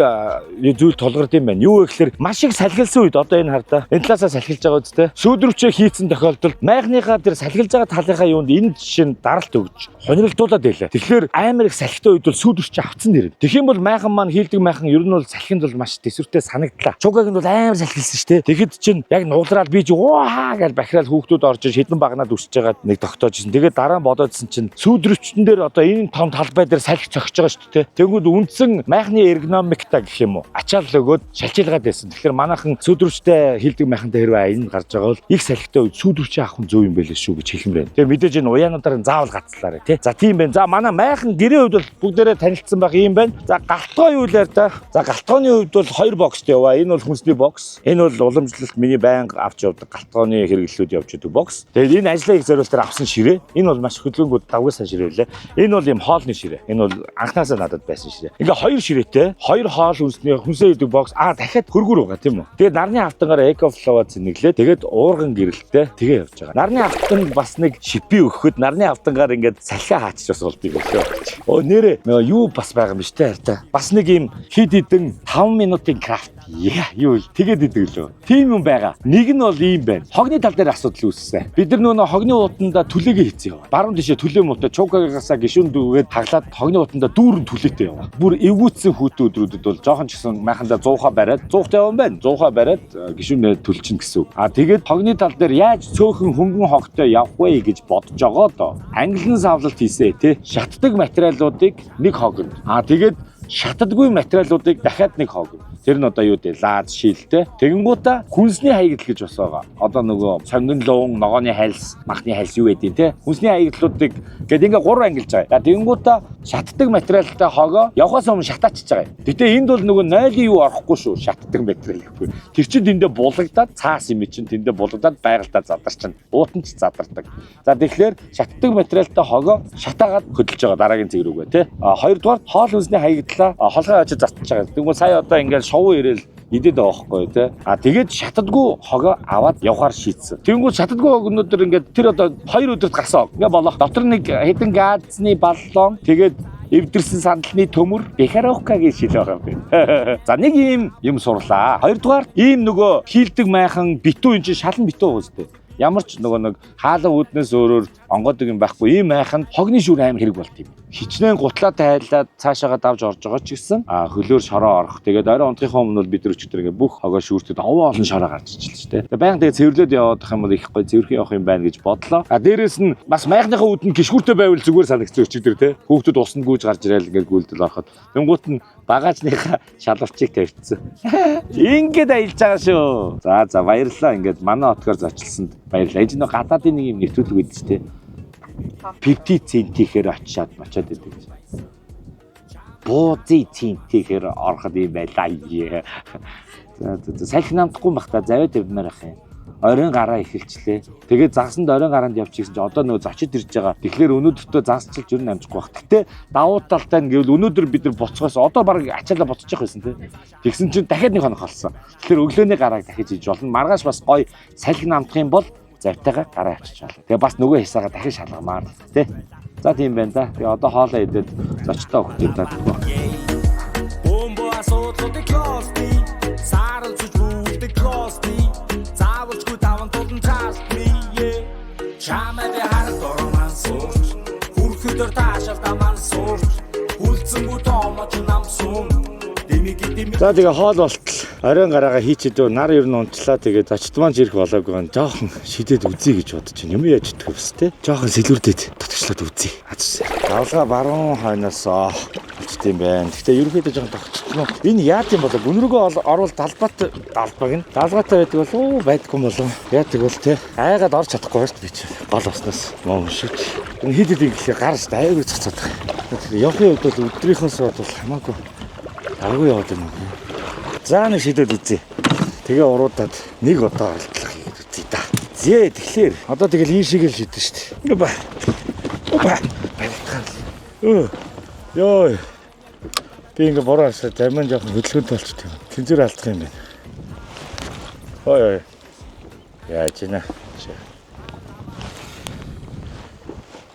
зүйл тулгард юм байна. Юу вэ гэхээр маш их салхилсан үед одоо энэ хардаа энэ талаасаа салхилж байгаа үстэй. Сүйдрвчээ хийцэн тохиолдолд майхныхаа тэр салхилж байгаа талынхаа юунд энэ жишээ нь даралт өгж хониролдуулаад байлаа. Тэгэхээр амар их салхитай үед бол сүйдрвчээ авцсан нэр. Тэгэх юм бол майхан маань хийлдэг майхан ер нь бол салхинд бол маш төсвөртэй санагдлаа. Чукагийн бол амар салхилсан шүү дээ. Тэгэхэд чинь яг нуглараад би чи уаа гэж бахирал хүүхдүүд орж шидэн багнаад үсэж байгаад нэг тогтоожсэн. Тэгээд дараа нь бодоодсэн чинь сүүдрөвчтөн дээр одоо энэ том талбай дээр салхи цогч байгаа шүү дээ. Тэгвэл үндсэн майхны эргономикта гэх юм уу? Ачаал өгөөд шалчилгаад байсан. Тэгэхээр манайхан сүүдрөвчтэй хилдэг майхантай хэрвээ энэ гарч байгаа бол их салхитай үед сүүдрөвчээ авах нь зөв юм байлээ шүү гэж хэлмээр байна. Тэгээ мэдээж энэ уяануудаар нь заавал гацлаарай тий. За тийм байна. За манай майхан гэрээ хувьд бол бүгдээрээ танилцсан байх юм байна. За галтгооны үйлээр та. За галтгооны хувьд бол 2 бокстэй яваа. Энэ бол хүнсний бокс. Энэ бол уламжлалт миний байнга авч явдаг галтгооны хэрэглэлүүд явж идэг бокс. Тэгээд энэ ажлаа их зориултаар авсан ширээ. Энэ бол маш хөдөлгөөнгүүд давгүй сан ширээ лээ. Энэ бол юм хоолны ширээ. Энэ бол анхнаасаа надад байсан ширээ. Ингээ 2 ширээтэй, 2 хоол хүнсний хүнсээ идэг бокс. Дахиад хөргөр байгаа тийм үү. Тэгээд нарны автангаар экофлова зэнэглээ. Тэгээд уурган гэрэлтэй тэгээ явж байгаа. Нарны автан бас нэг шипи өгөхөд нарны автангаар ингээд салхиа хаачих бас болдгийг өглөө. Оо нэрээ юу бас байгаа юм биш те хайртай. Бас нэг юм хид хідэн 5 минутын крафт. Юу л тэгээд идэг лөө. Тийм юм байгаа. Нэг нь бол ийм байна. Хогны тал дээр асуудал үүссэн. Бид нар нөгөө хогны уутанда түлээгээ хийцээ яваа. Баруун тишээ түлээ муутай чукагасаа гişүн дүүгээд хаглаад хогны уутанда дүүрэн түлээтэй яваа. Бүр эвгүүцсэн хүүтэн өдрүүдэд бол жоохон ч гэсэн майхандаа 100-аа бариад 100-тай явсан байна. 100-аа бариад гişүнээ түлчин гэсэн. Тэгээд хогны тал дээр яаж цөөхөн хөнгөн хогтой явах вэ гэж бодож байгаа доо. Англин савлалт хийсэ тий. Шатдаг материалуудыг нэг хогно. Тэгээд шатдаггүй материалуудыг дахиад нэг хогно. Тэр нь одоо юу дээ? Лаз шилтэй. Тэгэнгүүтээ хүнсний хаягдл гэж бас байгаа. Одоо нөгөө сонгон луун, ногооны хальс, махны хальс юу гэдэг те. Хүнсний хаягдлуудыг гээд ингээ 3 ангилж байгаа. Тэгэнгүүтээ шатдаг материалтай хогоо явхаас өмнө шатаачиж байгаа юм. Гэтэ энд бол нөгөө 0-ийн юу орохгүй шүү. Шатдаг материал гэхгүй. Тэр чинь тэндээ булагдаад цаас юм чинь тэндээ булагдаад байгальтаа задарчин. Уутан ч задардаг. За тэгэхээр шатдаг материалтай хогоо шатаагаад хөдөлж байгаа дараагийн зэг рүүгээ те. Хоёрдугаар хоол хүнсний хаягдлаа холгоо очиж застж байгаа. Тэгвэл сая одоо ингээ шовуу ирээл идээд байгаа байхгүй тий. Тэгээд шатдаггүй хогоо аваад явахаар шийдсэн. Тэнгүүд шатдаггүй хогнуудэр ингээд тэр одоо 2 өдөрт гарсан. Ингээ болоо. Дотор нэг хэдэн газны баллон тэгээд эвдэрсэн сандалны төмөр Бехаровкагийн шил байгаа юм. За нэг юм сурлаа. Хоёрдугаар ийм нөгөө хийлдэг майхан битүү энэ чинь шалан битүү байгаа үстэй. Ямар ч нөгөө нэг хаалга үүднээс өөрөөр онгодог юм байхгүй. Ийм майхан хогны шүүр аим хэрэг болт юм. Хичнээн гутлаатай хайлаад цаашаага давж орж байгаа ч гэсэн хөлөөр шороо орох. Тэгээд орой унтахын өмнө бол бид нар өчтөр ингээ бүх хогоо шүүртэд овоо олон шороо гарч ижилж штэ. Баян тэгээд цэвэрлээд явах юм бол их гоё цэвэрхэн явах юм байна гэж бодлоо. Дээрээс нь бас майхныхаа үүд нь гişгүүртэй байвал зүгээр санагдсан өчтөр те. Хүүхдүүд усанд гүйж гарч ирээл ингээ гүйлдэл ороход. Тэнгуут нь багажныхаа шалварчийг тавьчихсан. Ингээд аялж байгаа шүү. За баярлалаа. Ингээд манай отгоор зочилсанд баярлалаа. Энд нэг гадаадын нэг юм нэвтрүүлэг өгдөө штэ. 50 центихээр очиад идэг. Буузи центихээр ороход юм байлаа. За салхи намдахгүй байх та завиад явмаар ах юм. Оройн гараа эхэлчлээ. Тэгээд загсанд оройн гараанд явчихсан чинь одоо нөгөө зочид ирж байгаа. Тэгэхээр өнөөдөртөө загсчилж ер нь амжихгүй байх. Гэтэ давуу талтай нь гэвэл өнөөдөр бид нар буцахаас одоо баг ачаалаа буцчих байсан тийм. Тэгсэн чинь дахиад нэг хоног холсон. Тэгэхээр өглөөний гарааг дахиж хийж болно. Маргааш бас гоё салхи намдах юм бол завтайгаа гараа авчиж байна. Тэгээ бас нөгөө хисаагаа дахин шалгамаар тий. За тийм байна да. Тэгээ одоо хоолоо идээд зочтой өгчээ та. Бомбо асуудлуудыг клости. Сарал зүж бүгдийг клости. Заавалчгүй таван тулан чаашгүй. Чамайг хардорман сууч. Хүрхэдэр таашаал таман сууч. Хүлцэнгүү тоомоч намсуун. За тэгээ хоол болтол оройн гараагаа хийчихэд нар ер нь унтлаа тэгээд зочд маань ирэх болоогүй гэн жоохон шидэд үзье гэж бодож байна. Юм яаж идэх вэ те? Жоохон сэлүүрдэд татгчлаад үзье. Давлага баруун хойноос очт юм байна. Гэхдээ ерөнхийдөө жоохон тогтчихно. Энэ яад юм болоо өнрөгөө орвол далбаг нь далгаатай байдаг бол байдгүй юм болоо. Яадаг бол те айгаад орж чадахгүй шүү дээ би чи. Гол баснаас мөн шүт. Энэ хэд хэд ингэхээ гарч айруу цацаад байгаа. Явахын хувьд бол өдрийнхөөс бол хамаагүй агуу яваад байна. За нэг шидэд үзье. Тэгээ уруудаад нэг удаа оролдлого хийгээд үзье да. Зээ тэгэхээр одоо тэгэл ийм шиг л шидэж штт. Опа. Йоо. Би ингээ бороос замын жоохон хөдөлгөөнтэй болчихсон. Тэнцвэр алдах юм байна. Ой. Яаж ийна.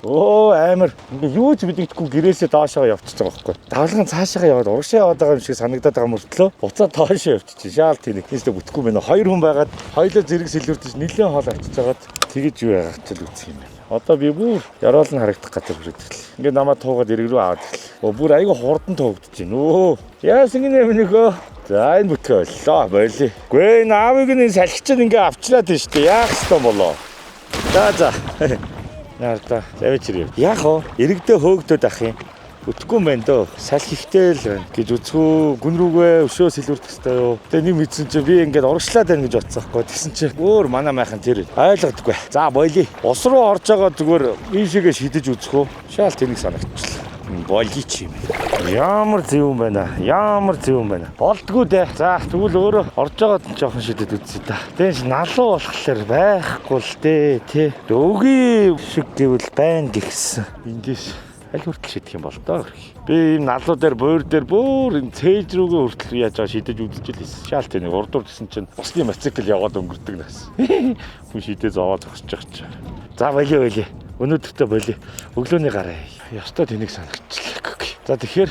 Оо амар ингээ юу ч мэдэгдэхгүй гэрээсээ доошоо явчихж байгаа байхгүй. Давлган цаашаа яваад урагшаа яваад байгаа юм шиг санагдаад байгаа мөртлөө буцаа доошоо явчихчих. Шаал тийм нэг тиймээ бүтэхгүй байна. 2 хүн байгаад хоёулаа зэрэг сэлвэрдэж нэлээд хоол авчиж байгаад тэгэж юу яагаад ч л үгүй юм байна. Одоо би бүр яроол нь харагдах гэдэг хүрээдэл. Ингээ намаа туугаад эрэг рүү аваад ирлээ. Бүр айгүй хурдан туugдаж байна. Өө. Яасан гинэ минийхөө. За энэ бүтгээ боллоо. Болиё. Гүй наавыг нь салхичд ингээ авчлаад тийш дээ. Яах ёстой болоо. За. Наада завичрээ. Яг оо иргэдээ хөөгдөд ах юм. Өтгөө мэн дөө. Салхи ихтэй л байна гэж үзхүү. Гүн рүүгээ өшөө сэлвэрдэх хэрэгтэй юу. Тэгээ нэг мэдсэн чи би ингээд урагшлаад байна гэж бодсон байхгүй. Тэгсэн чи өөр манай майхан тэр ойлгодоггүй. За болий. Ус руу орж байгаа зүгээр ийшээгээ шидэж үзхүү. Шаал тэнэг санагчлаа. Болий ч юм. Ямар зөв юм байна. Ямар зөв юм байна. Болдгоо дээ. За тэгвэл өөрөө орж байгаад нь жоохон шидэд үзье та. Тэгэж налуу болохоор байхгүй л дээ тий. Дөөгийн шиг гэвэл байна гэсэн. Эндээс аль хүртэл шидэх юм бол доо. Би ийм налуу дээр буур дээр бүр энэ цээж рүүгээ хүртэл яаж байгаа шидэж үзэж л байсан. Шаал тэнэг урдуур гэсэн чинь усны мотоцикл яваад өнгөрдөг нас. Хүн шидээ зовоод зогсож байгаа ч. За болий. Өнөөдөртөө болий. Өглөөний гараа. Ястаа тэнэг санагчлаа. За тэгэхээр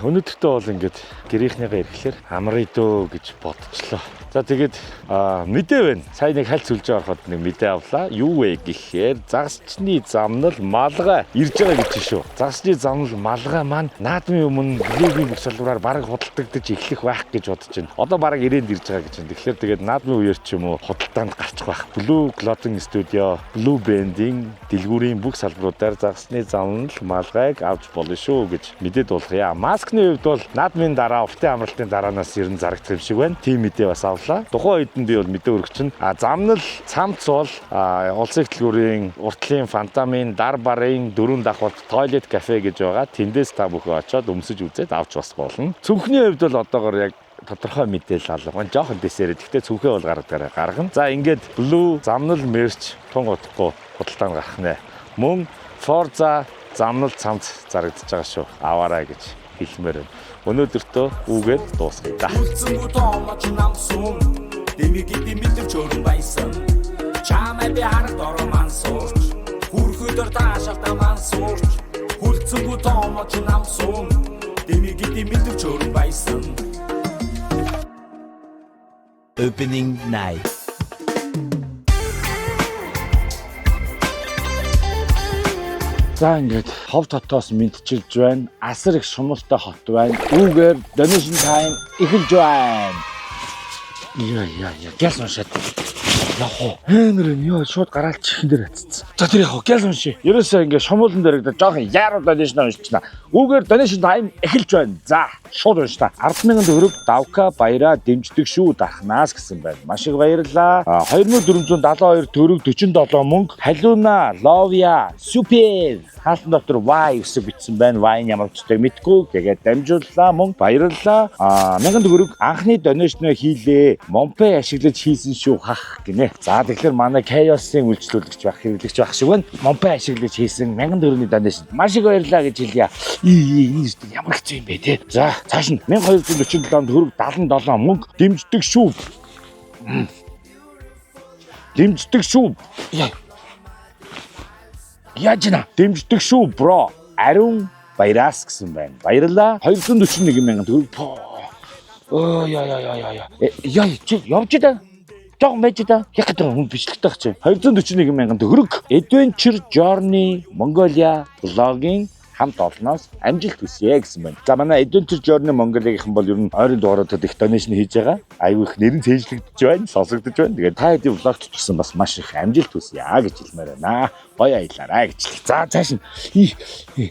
өнөөдөртөө бол ингээд гэрийнхнийгаа ирэхлээр амраа дөө гэж бодчихлоо. За тэгээд мэдээ байна. Сайн нэг хальц сүлж ороход нэг мэдээ авлаа. Юу вэ гэхээр загасчны замнал малгай ирж байгаа гэж шүү. Загасчны замнал малгай маань наадмын өмнө блүүгийн бүх салбараар бараг худалдагдаж эхлэх байх гэж бодож байна. Одоо бараг ирээнд ирж байгаа гэж байна. Тэгэхээр тэгээд наадмын үеэр ч юм уу худалдаанд гарчих байх. Blue Clothing Studio, Blue Band-ийн дэлгүүрийн бүх салбаруудаар загасчны замнал малгайг авч болно шүү гэж мэдээд болгоё. Маскны хувьд бол наадмын дараа уртын амралтын дараанаас ер нь зарагдах юм шиг байна. Тим мэдээ бас авлаа. Тухайн үед нь би бол мэдээ өргөч чинь замнал цамц бол улсын хөтөлбөрийн уртлын фантамын дар барын дөрөв давхурт тойлет кафе гэж байгаа. Тэндээс та бүхэн очиод өмсөж үзээд авч бас болно. Цүнхний хувьд бол одоогоор яг тодорхой мэдээлэл алга. Жохон дэсээрээ. Гэхдээ цүнхээ бол гаргана. За ингээд Blue замнал мерч тун утгагүй худалдаанд гарах нэ. Мөн Forza замнал цамц зарагдаж байгаа шүү. Аваарай гэж хэлмээр байна. Өнөөдөртөө үгээр дуусгая да. Үлцэнгүү тоомоч намсун дэмиг идэм мэдэрч өрн байсан. Чамай би харагд орон ман сурч хүрхөдөр таашаалтаа ман сурч. Үлцэнгүү тоомоч намсун дэмиг идэм мэдэрч өрн байсан. Opening night. За ингээд хов дотоос мэдчилж байна. Асар их шумалтай хот байна. Үүгээр donation time эхэлж байна. Яа. Гяс уншаад. Яах вэ? Яа шууд гараалч чихэн дээр атцсан. За тэр яах вэ? Гяс унши. Ерөөсөө ингээд шумуулан дээр гэдэг жоохон яаруу donation уншчихна. Үүгээр donation time эхэлж байна. За шууд уншна. 10,000 төгрөг давка баяраа дэмждэг шүү дарахнаас гэсэн байна. Маш их баярлалаа. 2472 төгрөг 47 мөнгө. Халиуна, Ловia, Супер хаалтан дотор Y өсөг бичсэн байна. Y ямар ч таг мэдгүй. Тэгээд дамжууллаа мөнгө баярлалаа. 1000 төгрөг анхны donation хийлээ. Монпе ашиглаж хийсэн шүү хах гинэ. За тэгэхээр манай Chaos-ийн үйлчлүүлэгч байх хэрэглэгч байх шиг байна. Монпе ашиглаж хийсэн 1000 төгрөгийн donation. Маш их баярлалаа гэж хэлье. Ямар хэцүү юм бэ те. За цааш нь 1247 төгрөг 77 мөнгө дэмждэг шүү. Дэмждэг шүү. Яаж нэ? Дэмждэг шүү бро. Ариун баяраас гэсэн байна. Баярлалаа. 241,000 төгрөг. Яа чи явж да. Жог байж да. Яг гэдэг хүн бичлэгтэй чи. 241,000 төгрөг. Adventure Journey Mongolia блогийн хамт олноос амжилт хүсье гэсэн байна. За манай Adventure Journey Mongolia-ийнхэн бол ер нь ойрын дугааруудад их donation хийж байгаа. Айгүй их нэрэн цээжлэгдэж байна, сонсогдож байна. Тэгээд та хэдийн влогч ч гэсэн бас маш их амжилт хүсье гэж хэлмээр байна. Гоё аялаарай гэж хэлээ. За цааш нь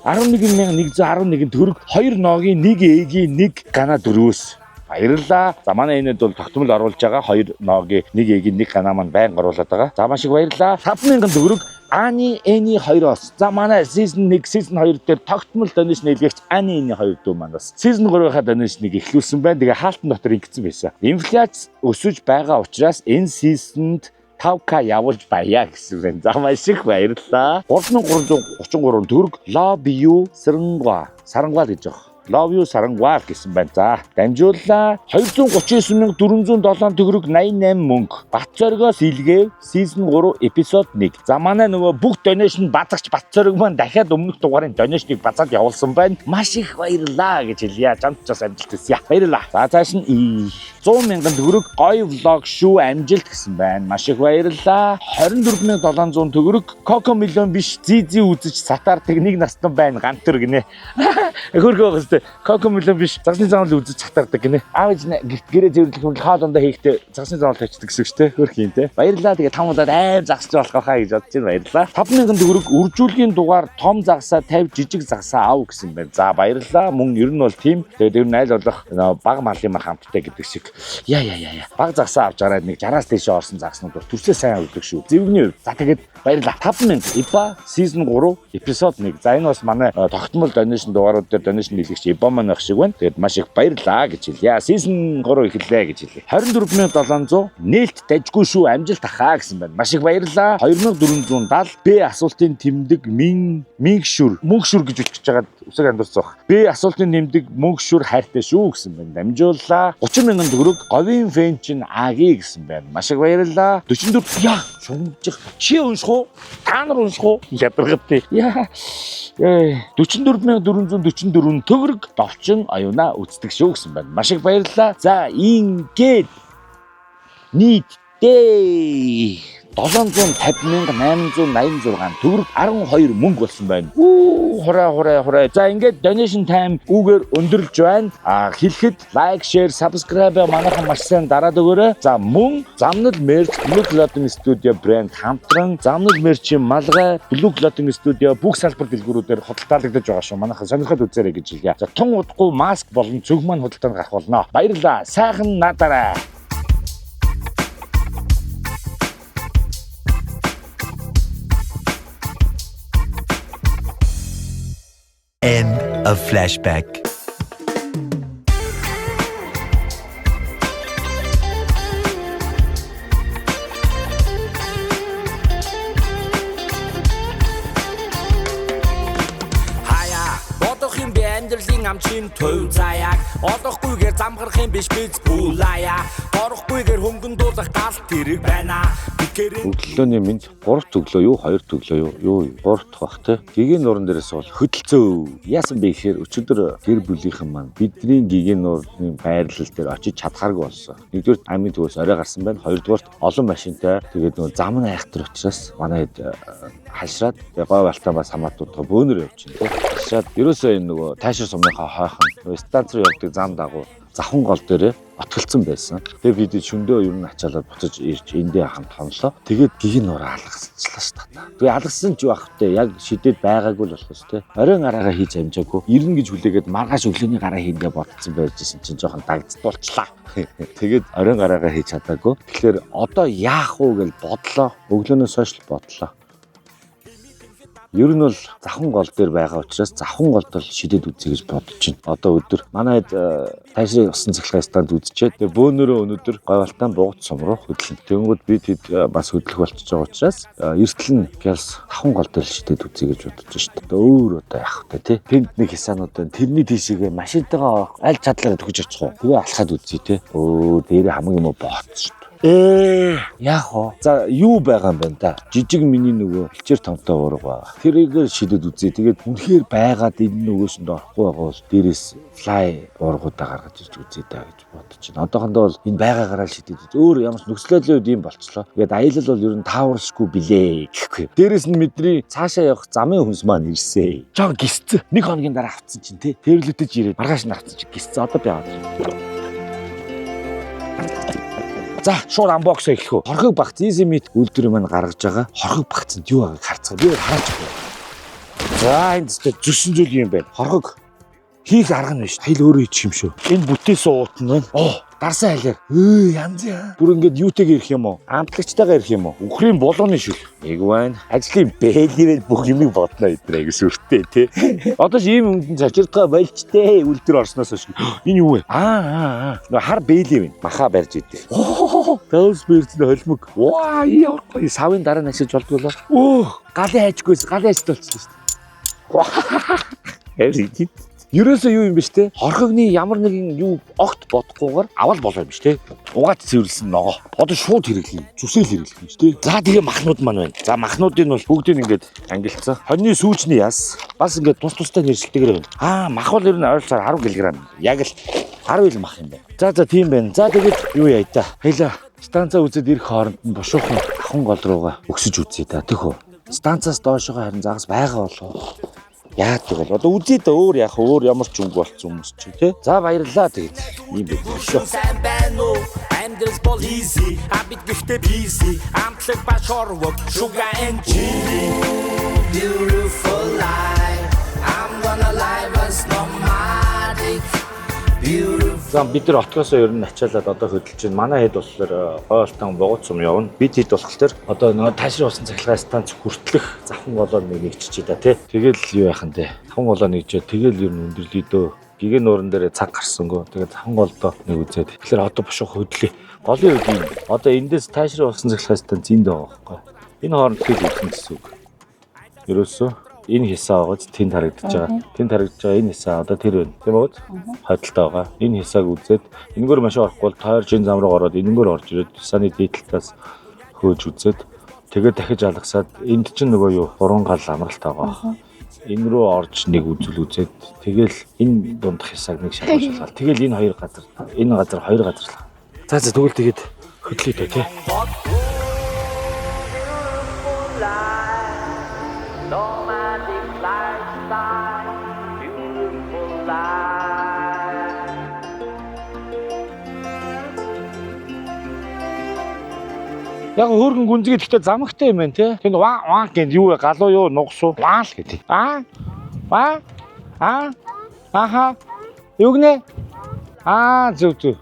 11,111 төгрөг 2 ногийн 1 ээгийн 1 гана 4-өөс баярлалаа. За манай энэд бол тогтмол оруулж байгаа 2 ногийн 1 ээгийн 1 гана маань байнга оруулаад байгаа. За маш их баярлалаа. 5,000 төгрөг Ани Эни 2-оос. За манай season 1, season 2 дээр тогтмол donation хэлгэгч Ани Эни 2 дүү манаас. Season 3-ийнхаа donation-ыг эхлүүлсэн байна. Тэгээ хаалтан дотор ингэсэн байсан. Инфляц өсөж байгаа учраас энэ season-д 5k явуулж баяа гэсэн байна. За маш их баярлалаа. 3,333 төгрөг Love You Сарангуа гэж байгаа. Love You Сарангуа гэсэн байна. За дамжууллаа. 239,407 төгрөг 88 мөнгө. Батцоргоос илгээв season 3 episode 1. За манай нөгөө бүх donation базагч Батцорг маань дахиад өмнөх дугаарын donation-ыг базаад явуулсан байна. Маш их баярлалаа гэж хэлье. Жамчаас амжилт хүсье. Баярлалаа. За цааш нь 100,000 төгрөг гоё влог шүү амжилт гэсэн байна. Маш их баярлалаа. 24,700 төгрөг Coco Million биш Zizi үзэж сатаардаг нэг настан байна гантэр гинэ. Хөргөө гэстэй. Тэгвэл кокомлон биш загсны заавал үзэж чатардаг гинэ. Аав ээж гэрээ зэвэрлэх юм хаа дондоо хийхдээ загсны заавал тавьчихдаг гэсэн үг шүү дээ. Хөрх юм те. Баярлалаа. Тэгээ тамуудаад аим загсч болох хаа гэж бодож байна. Баярлалаа. 5,000 төгрөг үржүүлгийн дугаар том загсаа 50 жижиг загсаа ав гэсэн байна. За баярлалаа. Мөн ер нь бол тийм. Тэгээд ер нь айл болох баг малын мар хамттай гэдэг шиг. Яа. Баг загсаа авч гараад нэг 60-аас дээш орсон загснууд бол төрсөө сайн өгдөг шүү. Зэвгний хувьд. За тэгээд баярлалаа. 5,000 ИБА season 3 эпизод 1. За энэ бас манай тогтмол donation дугаарууд дээр donation хийлгэгч ИБА маань байх шиг байна. Тэгээд маш их баярлалаа гэж хэлье. Season 3 эхэллээ гэж хэлье. 24700 нээлт дажгүй шүү амжилт ахаа гэсэн байна. Маш их баярлалаа. 2470 Б асуултын тэмдэг мөнгшүр гэж үлчиж байгаад үсэг андуурсан баг. Б асуултын тэмдэг мөнгшүр хайртай шүү гэсэн байна. Дамжууллаа. 30,000 төгрөг говийн фэн чин Аги гэсэн байна. Маш их баярлалаа. 44 яа шунгаж чи унших уу? Та нар унших уу? Ядаргатай. Яа. 44,444 төгрөг довчин оюуна үздэг шүү гэсэн байна. Маш их баярлалаа. За ингээд нийтдээ 750,886 төгрөг 12 мөнгө болсон байна. Хураа. За ингээд donation time үгээр өндөрлж байна. Хэлэхэд лайк, share, subscribe манайхан маш сайн дараад өгөөрэй. За мөн замнал мерч Blue Clothing Studio брэнд хамтран замнал мерчийн малгай Blue Clothing Studio бүх салбар дэлгүүрүүдээр худалдаалагдаж байгаа шүү. Манайхан сонирхоод үзээрэй гэж хэлье. За тун удахгүй маск болон цүнх маань худалдаанд гарах болно. Баярлалаа. Сайхан надараа. End of flashback. Бодохын би амьдралын амчин төв заяаг олохгүйгээр замгарахын биш биз бүлаяа орохгүйгээр хөнгөндүүлэх галт тэрэг байна. Өглөөний минь 3 төглөө юу 2 төглөө юу 3 дахь бах те. Гигийн нуурын дээрээс бол хөдөлцөө. Яасан бэ гэхээр өчигдөр гэр бүлийнхэн маань бидний гигийн нуурны байрлал дээр очиж чадхааргүй болсон. Нэгдүгээр амийн төвөөс орой гарсан байна. Хоёрдугаар олон машинтай тэгээд нөгөө зам нь айхтар учраас манай хэд хашраад гой балтаа бас хамаатуудаа бөөнөр явчихна те. Хашраад ерөөсөө энэ нөгөө тайшир сумныхаа хойхон станц руу явдаг зам дагуу завхан гол дээрээ отголцсон байсан. Тэгээ бид шөндөө ер нь ачаалаад буцаж ирж эндээ хамт хонлоо. Тэгээд гигийн нуур алгасчлаа ш та. Тэгээ алгасан ч байх вэ? Яг шидэд байгаагүй л болохоос те. Оройн гараагаа хийж амжаагүй. Ирнэ гэж хүлээгээд маргааш өглөөний гараа хийгээ бодсон байжсэн чинь жоохон дагдтуулчлаа. Тэгээд оройн гараагаа хийж чадаагүй. Тэгэхээр одоо яах вэ гэж бодлоо. Өглөөнөөс хойш бодлоо. Ер нь бол завхан гол дээр байгаа учраас завхан голд бол шидэд үзье гэж бодож байна. Одоо өдөр манай тайшрын усан цахилгаан станд үзчихэд тэгээ бөөнөрөө өнөдөр говьалтан буугт сум руу хөдлөн. Тэнгүүд бид бас хөдлөх болчихж байгаа учраас эртэл нь гялс завхан гол дээр шидэд үзье гэж бодож байна шүү дээ. Өөр одоо яах вэ те. Тэнд нэг хисаанууд байна. Тэрний тийшээгээ машинтайгаа аль чадлаараа төгөж очих уу. Тэгээ алхаад үзье те. Дээрээ хамаг юм бооцсон. Яах вэ? За юу байгаа юм бэ та? Жижиг миний нөгөө хичээр томтой уурга байгаа. Тэрийгээр шидэд үзье. Тэгээд үнэхээр байгаад энэ нөгөөсөнд орохгүй байгаа бол дээрээс fly уургуудаа гаргаж ирж үзье даа гэж бодож байна. Одоохондоо бол энэ байгаагаараа шидэд үз. Өөр ямар ч нөхцөлөлийн үед юм болчлоо. Тэгээд аялал бол ер нь тааваршгүй билээ гэхгүй. Дээрээс нь мэдний цаашаа явах замын хүнс маань ирсээ. Жоо гисцээ. 1 хоногийн дараа авцсан чинь тий. Тэрлэтэж ирээд маргааш нь авцсан чинь гисцээ. Одоо би аваад. За шууд unbox эхлэх үү. Хорхог багц easy meat үйлдвэр маань гаргаж байгаа. Хорхог багцанд юу байгааг харцгаа. Би хараач. За энэ зүсэн зүйл юм байна. Хорхог хийх арга нь биш. Хил өөрөө хийчих юм шүү. Энэ бүтээс уут нь байна. Дарсан хайлаар. Янз яа. Бүр ингээд юутэйг ирэх юм уу? Амтлагчтайгаа ирэх юм уу? Үхрийн болгоны шүл. Нэг байна. Ажлын бэлгэрэл бүх юмыг бодно эдрээ гэж сүртэй тий. Одоо ч ийм өмдөн цачирдгаа болчтэй үлдэр орсноос хойш. Энэ юу вэ? Хар бэлээ байна. Маха барьж идэв. Таус бэрцэн холимог. Ваа, яахгүй. Савын дараа нь ашиглаж болдгоо. Галын хайжгүйс, галын ажил болчихсон шүү дээ. Ерөөсөө юу юм бэ те? Хорхогны ямар нэгэн юу огт бодохгүйгээр авал болоо юм ш те. Угаат цэвэрлсэн ногоо. Одоо шууд хэрэглэе. Зүсэл хэрэглэх юм ш те. За тэгээ махнууд маань байна. За махнуудын бол бүгдийг ингээд ангилцсан. Хоньны сүүчний яс. Бас ингээд тус тустай нэршилтэйгээр байна. Мах бол ер нь ойролцоогоор 10 кг. Яг л 10 ил мах юм байна. За тийм байна. За тэгээд юу яа та. Хоёлаа станцаа үзээд ирэх хооронд нь бошуухан ахын гол руугаа өгсөж үзье та. Тэхүү. Станцаас доошоо харин загас байгаа болов. Яадаг бол одоо үзээд өөр яах өөр ямар ч өнгө болцсон хүмүүс ч тий. За баярлалаа тэгээд ийм байх шүү. Сайн байна уу? Амьдрал бол easy. Бид гэхдээ busy. Амтлаг ба шорвог, sugar and chili. Beautiful life. I'm gonna live us nomadic. За бид нар отгоосоо ер нь ачаалаад одоо хөдөлж байна. Манай хэд болохоор хоолтон богоцом явна. Бид хэд болохоор одоо нөгөө таашрын усан цахилгаан станц хүртлэх завхан болоо нэгчиж да тий. Тэгэл юу яхан дээ. Завхан болоо нэгжээ тэгэл ер нь өндөрлөе дөө. Гигэн нууран дээр цаг гарсангүй. Тэгээд завхан болдоо нэг үзээд. Тэгэхээр одоо бошоо хөдлөе. Голын үед юм. Одоо эндээс таашрын усан цахилгаан станц энд байгаа байхгүй. Энэ хооронд хэд үлдэн гэсэн үг. Ерөөсөө энэ хисаа байгааз тэнд харагдаж байгаа. Тэнд харагдаж байгаа энэ хисаа одоо тэр байна. Тийм үү? Хойдолтой байгаа. Энэ хисааг үзээд энэгээр машин орохгүй бол тойр шин зам руу ороод энэгээр орж ирээд хисааны дээдлээс хөөж үзээд тэгээд дахиж алгасаад энд чинь нөгөө юу уран гал амралт байгаа. Энэ рүү орж нэг үзүүл үзээд тэгэл энэ дундах хисааг нэг шалгуулаад тэгэл энэ хоёр газар хоёр газарлаа. За тэгвэл тэгээд хөдлөе дээ тий. Яг хөөргөн гүнзгий гэхдээ замагтай юм байна тий. Тэнд ваа гэнд юу вэ? Галуу юу, нугас уу? Ваа л гэдэг. Аха. Юу гинэ? Зүг.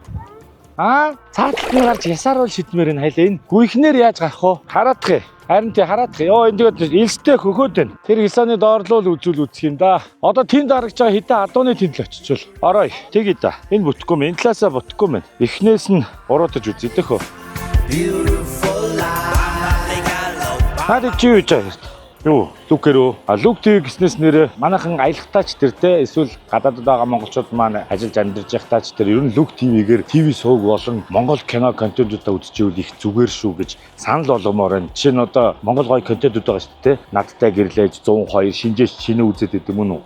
Цааталт нь гарч ясааруул шидмээр нь хайлаа. Энэ гүйхнэр яаж гарах вэ? Хараадах юм. Харин тий хараадах. Йоо энэ тэгээд элстэй хөхөөд байна. Тэр хисааны доорлол үзүүл үзэх юм да. Одоо тэнд харагч байгаа хитэ адууны тэнд л очичвол. Орой. Тэгье да. Энэ бүтэхгүй мэн. Энэ талаасаа бүтэхгүй мэн. Эхнээс нь уруудаж үзье дөхөө. Хаад чи юу гэж байна? Юу? Лүкэрөө. Лүк ТV гэснээс нэрээ манайхан аялахтаач тэр те эсвэл гадаадд байгаа монголчууд маань ажиллаж амьдарч явахтаач тэр ер нь Лүк ТV-гээр ТV сууг болон монгол кино контентуудаа үзчихвэл их зүгээр шүү гэж санал болгомоор байна. Жишээ нь одоо монгол гоё контентууд байгаа шүү дээ. Надтай гэрлээж 102 шинжээч шинэ үзээд идэв юм уу?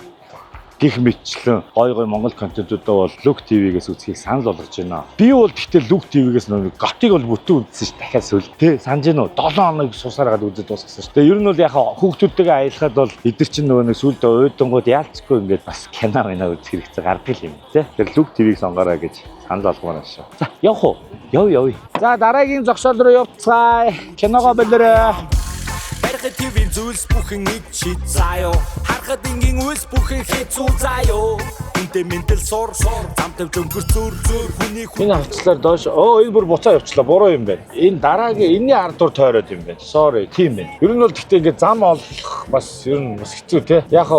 Гэх мэтчлэн гой монгол контентуудаа бол Лүк ТV-гээс үзхийг санал болгож байна. Би бол гэхдээ Лүк ТV-гээс нэг готыг бол бүтэн үзсэн ш дахиад сүл. Тэ санаж гэнэ үү? 7 хоног сусаараад үзэж дуусгасан ш. Ер нь бол яхаа хүүхдүүдтэйгээ аялахад бол эдгэр чинь нөгөө нэг сүлд ойдонгууд яалцгүй ингээд бас кино үзэх хэрэгтэй гардаг юм тэ. Тэр Лүк ТV-г сонгоорой гэж санал болгомоор байна шүү. За явах уу? Яв. За дараагийн зогсоол руу явцгаая. Киногоо бэлэрээ. Харахад TV зүйлс бүхэн ичи заяо. Харахад ингийн үйлс бүхэн хэцүү заяо. Үнтэй ментал сор замтай өнгөр зүр хүний энэ авчлаар доош энэ бүр буцаа явчлаа буруу юм байна. Энэ дараагийн энэний ард тур тойроод юм байна. Sorry тийм байна. Ер нь бол гэхдээ ингээд зам олох бас ер нь бас хэцүү те. Яг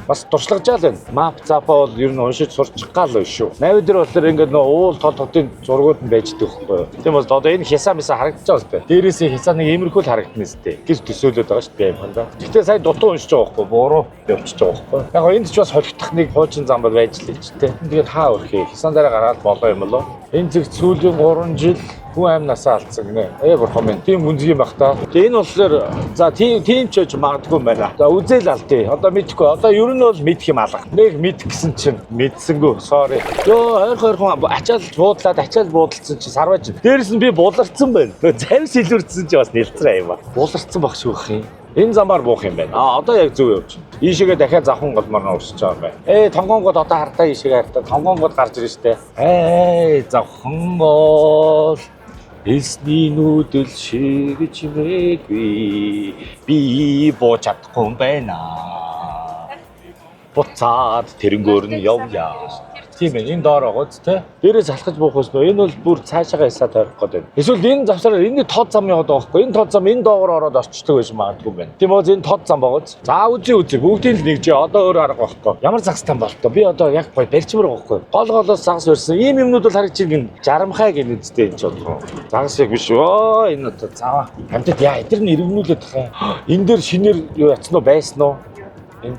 бас туршлагажаал байна. Map запа бол ер нь уншиж сурчих гал байна шүү. Нави дээр болохоор ингээд нөө уул тол хотын зургууд нь байждаг байхгүй юу. Тийм бол одоо энэ хисаа харагдаж байгаа шүү дээ. Дээрээсээ хисаа нэг иймэрхүү л харагдана сте. Гэж төсөөлөд байгаа шүү дээ юм ханда. Гэхдээ сая дутуу уншиж байгаа байхгүй буруу явчихж байгаа байхгүй. Яг энд ч бас холигдох нэг хуучин зам бол байж л ч те. Тэгээд хаа өрхий хисаан дээр гараад болоо юм болоо. Энэ зэг сүүлийн 3 жил хүн амнасаа алдсан гинэ. Бурхан минь тийм гүнзгий байх та. Тэгээ энэ болохоор за тийм ч гэж магадгүй юм байна. За үзээл алдъя. Одоо мэдхгүй. Одоо ер нь бол мэдх юм алга. Нэг мэд гисэн чинь мэдсэнгүү. Sorry. Йоо хойрхон ачаалж буудалцсан чи сарваж. Дээрээс нь би буларцсан байна. Завс илүүрсэн чи бас нэлцрээ юм ба. Буларцсан баг шүү юм. Энэ замаар буух юм байна. Одоо яг зөв явж байна. Ийшээгээ дахиад завхан голмоор урсч байгаа юм байна. Тонгонгод одоо хартаа ийшээгээ хартаа тонгонгод гарч ирж штэ. Завхан гол эсний нүдэл шиг чимээгүй би бууж чадахгүй юм байна. Буцаад тэрэнгөөр нь явъя. Тийм ээ энэ доор байгаа ч тий. Дээрээс алхаж буух гэсэн. Энэ бол бүр цаашаага хисаа тойрох гэдэг. Эсвэл энэ завсараар энэ тод зам яваад байгаа байхгүй. Энэ тод зам энэ доогоор ороод орчдөг байж магадгүй байна. Тийм үү энэ тод зам байгаа. За үзье. Бүгдийг л нэгжээ. Одоо өөр арга байхгүй. Ямар загстан болтоо. Би одоо яг гоё барьчмаар байгаа байхгүй. Голоос загас өрсөн. Ийм юмнууд бол харагч гин жарамхай гин үстэй энэ ч бодлоо. Загас яг биш өө энэ одоо цаава. Хамтад яа эдгээр нь иргэнүүлээд тахаа. Энэ дээр шинээр юу яцсан уу байсан уу? Энэ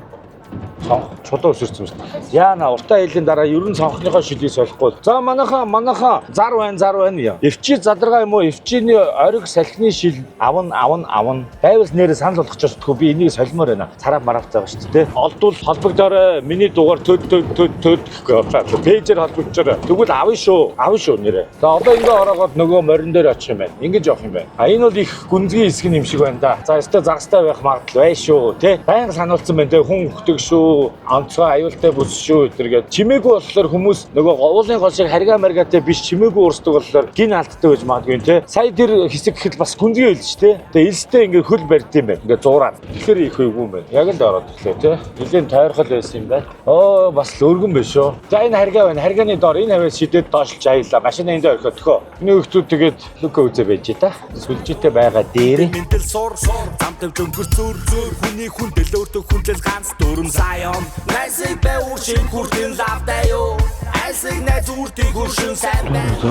чулуу өсөрсөн юм байна. Яана уртаа хэллийн дараа ерөн сонхныхоо шилийг солихгүй. За манайхаа зар байна. Эвчи задаргаа юм уу? Эвчиний ориг салхины шил авна. Байвал нэрээ санал болгочихсон тхүү би энийг солимоор байна. Цараа марав байгаа шүү дээ. Олдвол холбогдорой. Миний дугаар төд гэхгүй байна. Пэйжээр холбогдорой. Тэгвэл авна шүү нэрээ. За одоо ингээ ороогоод нөгөө морин дээр очих юм байна. Ингэж явах юм байна. Энэ бол их гүнзгий хэсэг юм шиг байна да. За өстө загастай байх магадлал бай шүү. Тэ? Баян сануулсан байна тэ хүн хөхдөг шүү. Онцгой аюултай бүс шүү гэдэргээд чимээгүй болохоор хүмүүс нөгөө уулын гол шиг харгаа маргатай биш чимээгүй уурсдаг болохоор гин алдтай байж магадгүй те. Сая тэр хэсэг гэхэд бас гүнзгий хэлж те. Тэгээ элстэй ингээ хөл барьд юм байна. Ингээ зуураад. Тэгэхээр их үгүй юм байна. Яг л ороод ирлээ те. Нилийн тойрхол байсан юм байна. Оо бас л өргөн биш шүү. За энэ харгаа байна. Харгааны доор энэ хавьяас шидэд доошлж аялаа. Машины энэ орхиод төхөө. Энэ хүүхдүүд тэгээд лука үзээ байж та. Сүлжээтэй байгаа дээр. Мэндэл сур замтав жөнгөр зүр хүний хүндэл өөртөө хүндэл ганц дүрм саяон найсыг бэвүршин хүртэн лавтай юу айсыг найз үртийг хүршин сайн байна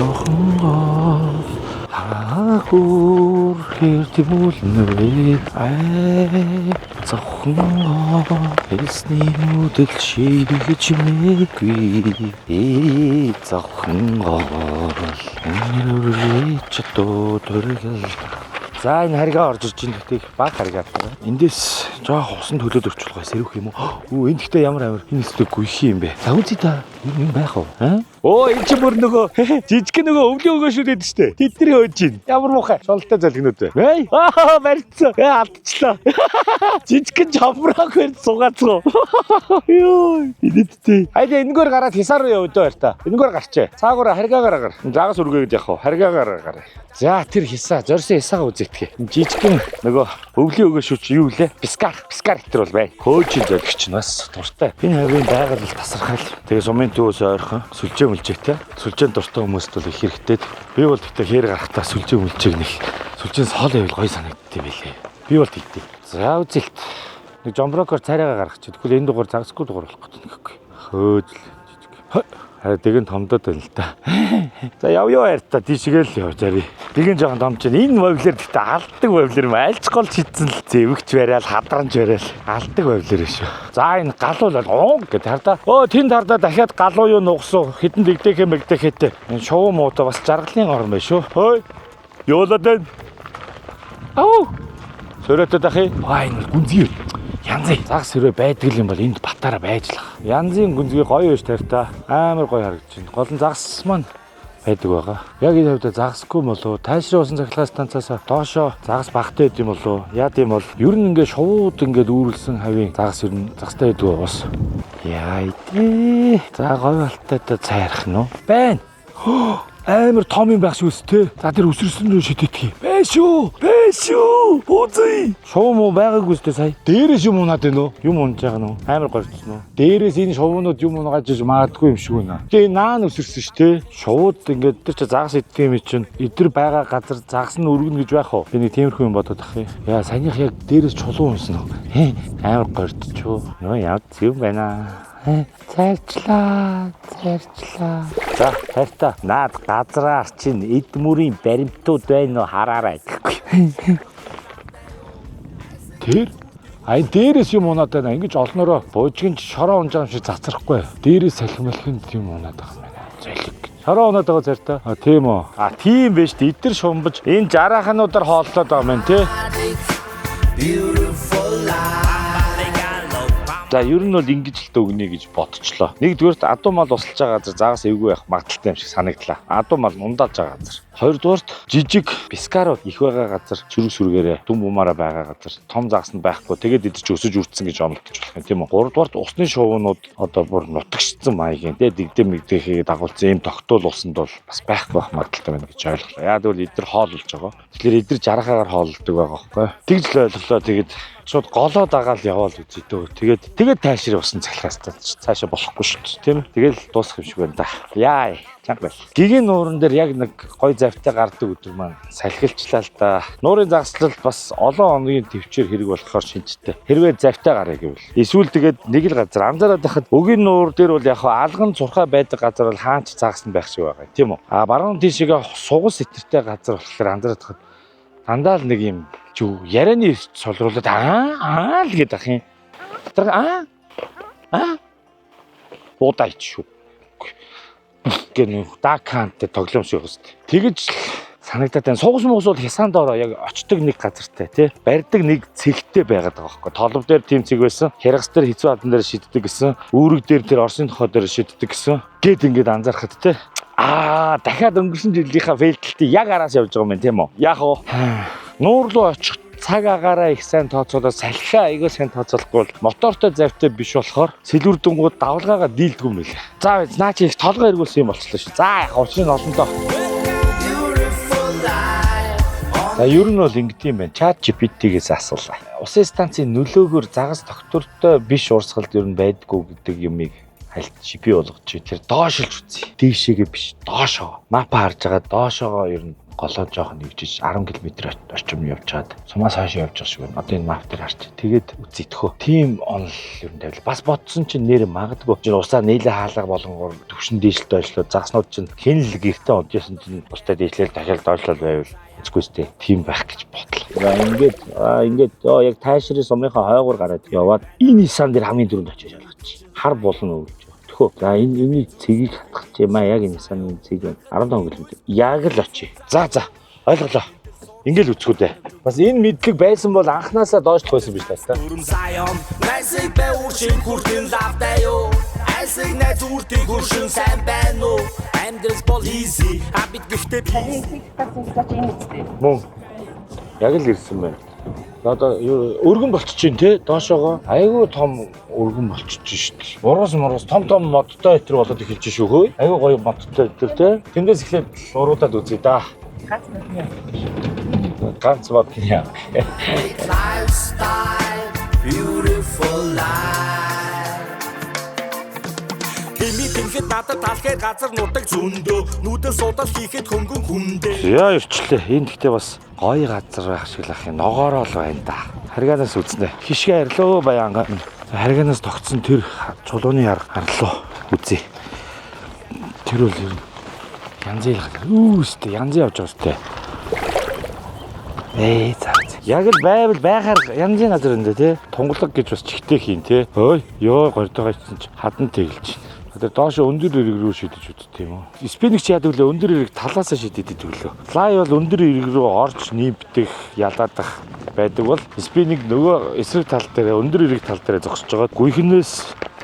Хаагур хэртэмүүлнэ зөвхөн эсний нүдэл шийдэж мэггүй зөвхөн чөтөө төргөл За энэ харгаа орж ирж байгаа гэхдээ баг харгаа. Эндээс жоох усан төлөөд өрчлөгөө сэрвэх юм уу? Оо энэ гэхдээ ямар амар энэ өстө гүйх юм бэ? За үзье та. Энэ байх уу? Оо энэ ч бүр нөгөө жижиг нөгөө өвлийн өгөө шүү дээ штэ. Тэдний хөөж ийн. Ямар муухай шолтой залгинууд вэ? Аа барьцсан. Алдчихлаа. Жижиг жавраг хэр сугаацгаа. Йоо. Идэттэй. Хайда энэгээр гараад хисаар руу явдаа байр та. Энэгээр гарчээ. Цаагаараа харгаагаар гар. Загас үргээгээд явах уу? Харгаагаар гар. За тэр хисаа зорьсон хисаагаа үзэгдэх. Жижигхэн нөгөө өвлийн өгөө шүү чи юу лээ? Пискар хэтэр бол бай. Хөөжин зөлгч нь бас дуртай. Энэ хавийн байгаль тасархал. Тэгээ сумын төвөөс ойрхон сүлжээ мүлжээтэй. Сүлжээнд дуртай хүмүүст бол их хэрэгтэй. Би бол тэгтээ хээр гарахтаа сүлжээ мүлжээг нэг сүлжээс хол байвал гоё санагддээ байлээ. Би бол тэгтээ. За үзэлт. Нэг жомброкоор царайгаа гаргачих. Тэгвэл энэ дугаар загсгүй дугаар болох гэдэг нэхгүй. Хөөжл. Хараа тэгэн томдод байна л да. За явъя хайртаа тийшгээл явж арий. Тэгэн жоохон том чинь энэ вавлэр гэхдээ алдаг вавлэр юм альч гол шидсэн л зэвэгч барайл хадранж барайл алдаг вавлэр шүү. За энэ галуул бол гэд хардаа. Өө тэнд хардаа дахиад галуу юу нугсуу хитэн дэгдэхэ мэгдэхэтэ. Энэ шоу муута бас жаргалын орн байна шүү. Хөөе. Ёолоод байна. Ау. Сөрөөтэй дахи. Энэ гүнзгий. Янзын загс хэрэг байдаг юм бол энд батаараа байж л. Янзын гүнзгий гоё байж тарьтаа амар гоё харагдаж байна. Гол нь загс маань байдаг байгаа. Яг энэ хавьда загсгүй болов тайшруулсан цахилгаан станцаас доошоо загас багтай байд юм болов. Яа тийм бол ер нь ингээд шууд ингээд үүрлсэн хавийн загас ер нь загастай байдаг бас. Яа идэ. За гоё алтайтай цайрах нь уу? Байна. Амар том юм байх шүүс те. За тэр өсөрсөн рүү шидэтгэе. Бэшүү. Бузый. Шоу муу байгаагүй сте сая. Дээрээс юм унаад байна уу? Юм унаж байгаа нь амар горцсон уу? Дээрээс энэ шоунууд юм унааж магадгүй юм шиг байна. Тэгээ наан өсөрсөн ш те. Шууд ингээд тэр чи загас идэх юм чинь эдэр байгаа газар загас нь өргөнө гэж байх уу? Би нэг тиймэрхүү юм бодоод ах юм. Яа саяных яг дээрээс чулуун унсан уу? Амар горцчоо. Нөө яв юм байна. Цайрчлаа. За хайртаа наад газраар чинь эд мөрийн баримтууд байна уу хараарай гэхгүй. Тэр дээрээс юм унаад байна. Ингэж олноороо буужгийн шороо унж байгаа юм шиг цацрахгүй. Дээрээс салхимлахын юм унаад байгаа юм байна. Зэлэг. Шороо унаад байгаа зэртаа. Тийм үү. Тийм байж дээ. Эдгэр шумбаж энэ жарахануудаар хооллоод байгаа юм байна тий. За ер нь бол ингэж л өгнө гэж бодчихлоо. Нэгдүгээрт адуу мал усалж байгаа газар загас эвгүй байх магадaltaй юм шиг санагдлаа. Адуу мал ундааж байгаа газар. Хоёрдугаарт жижиг пискарууд их байгаа газар, сүргээрээ дүн бумаараа байгаа газар, том загас нь байхгүй. Тэгээд эдэрч өсөж үрдсэн гэж онолдож болох юм тийм үү? Гуравдугаарт усны шувуунууд одоо бүр нутагшсан маягийн дэгдэм мэгдэхийг дагуулсан юм тогтоол усанд бол бас байхгүй байх магадaltaй байна гэж ойлголоо. Яа тэгвэл эдэр хооллож байгаа. Тэгэхээр эдэр жарахаагаар хооллдог байгаа байхгүй. Тэгж л ойлголоо. Тэгээд шууд голоо дагаал яваал үзье дөө. Тэгээд тайшир усан цахилгаастаа цаашаа болохгүй шүү дээ. Тийм. Тэгэл дуусах юм шиг байна да. Яа. Чанга байл. Гигийн нууран дээр яг нэг гой завтай гардаг өдөр маань салхилчлаа л да. Нуурын загслал бас олон хоногийн төвчээр хэрэг болохоор шинжтэй. Хэрвээ завтай гараа гэвэл эсвэл тэгээд нэг л газар анзаараад байхад өгийн нуур дээр бол яг алган цурхаа байдаг газар бол хаанч загас нь байх шиг байгаа. Тийм үү? Баруун тийшээгээ сугал сэтэртэй газар болохоор анзаараад байхад дандаа л нэг юм ярианы солируулаад л гэдэг ах юм. Тэр удаач шүү. Гэнэ дакант тоглоом шиг өст. Тэгэж санагдаад байна. Сугас муус бол хясаан доороо яг очдог нэг газартай тий. Барьдаг нэг цэгтэй байгаад байгаа байхгүй. Толб дээр тийм цэг байсан. Хяргас дээр хэцүү алдан дээр шиддэг гэсэн. Үүрэг дээр тэр Оросын тохоо дээр шиддэг гэсэн. Гэт ингээд анзаархад тий. Дахиад өнгөрсөн жилийнхаа фейлдэлтийг яг араас явж байгаа юм байна тийм үү? Яг уу нуур руу очих цаг агаараа их сайн тооцоолоо салхиа айгүй сайн тооцоолохгүй бол мотортой завтай биш болохоор сэлүүрдэнгууд давлгаагаа дийлдэг юм билээ. За наа чи их толгой эргүүлсэн юм болчихлоо шүү. За яг учрыг нь олондоо. За ер нь бол ингэдэм юм байна. Чат GPT-гээс асуулаа. Усын станцын нөлөөгөөр загас доктортой биш урсгалд ер нь байдгүй гэдэг юмыг хальт шипи болгож тэр доошилж үзье. Дээшээгээ биш, доошоо. Мапа харж байгаа доошоогоо ер нь голоо жоохон нэгжиж 10 км орчим явж чад. Сумаас хойш явж байгаа шиг байна. Одоо энэ мап дээр харч. Тэгээд үзэтгэхөө. Тим онл ер нь тавил. Бас бодсон чинь нэр магадгүй. Жин усаа нийлээ хаалга болонгоор төвшин дээшлэлтэй ажиллаа. Загаснууд чинь хэнэл гэртээ одсон чинь устай дээшлэл дахиад доошлол байвал эцгүйстэй тийм байх гэж бодлоо. Ингээд яг тайшрын сумынхаа хойгоор гараад яваад энэ сан дээр хамгийн дөрөнд очиж шалгачих. Хар болно гэж. Төхөө. За энэ цэгийг хатгах юм аа яг энэ саны цэг байна. 15 км. Яг л очие. За ойлголоо. Ингээл үцгүү дээ. Бас энэ мэдлэг байсан бол анханасаа доошлох байсан биш таа. Сайон найсыг бэвүүрчин хүртэн лавтай юу. Айсыг найз үртийг хуршин сайн байна уу. Амьдрал бол easy. Абит гэхдээ Мөн. Яг л ирсэн байна. Одоо өргөн болчихжин те доошоогоо айгүй том өргөн болчихж шít. Уруус том модтой өтер болоод эхэлж шүүхөө. Айгүй гоё модтой өтер те. Тэндээс эхлээд уруудаад үзье да. Ганц мод яа. lifestyle, beautiful life. Хэмитэнхэд надад талхаар газар нутаг зөндөө. Нүдэн суудал хийхэд хөнгөн хүндээ. Яа ирчлээ. Энэ гэхдээ бас гоё газар байх шиг л ах юм. Ногоороо л байна да. Харгаанаас үзнэ. Хишгэ арилуу баянга. Харгаанаас тогтсон тэр чулууны арилуу үзье. Тэр бол янзын үүстэй янзын явж байгаа сте. За. Яг л байвал байхаар янзын газар энэ тий. Тунгалаг гэж бас чихтэй хийн тий. Ой ёо гордогоо чинь хадан тэгэлж. Тэр доош өндөр эрэг рүү шидэж үзтээ юм уу? Спиник ч яадаг лээ өндөр эрэг талаасаа шидэж идэв лөө. Лай бол өндөр эрэг рүү орж нийбдэх, ялаадах байдаг бол спиник нөгөө эсрэг тал дээр өндөр эрэг тал дээр зогсож байгаа. Гүйхнээс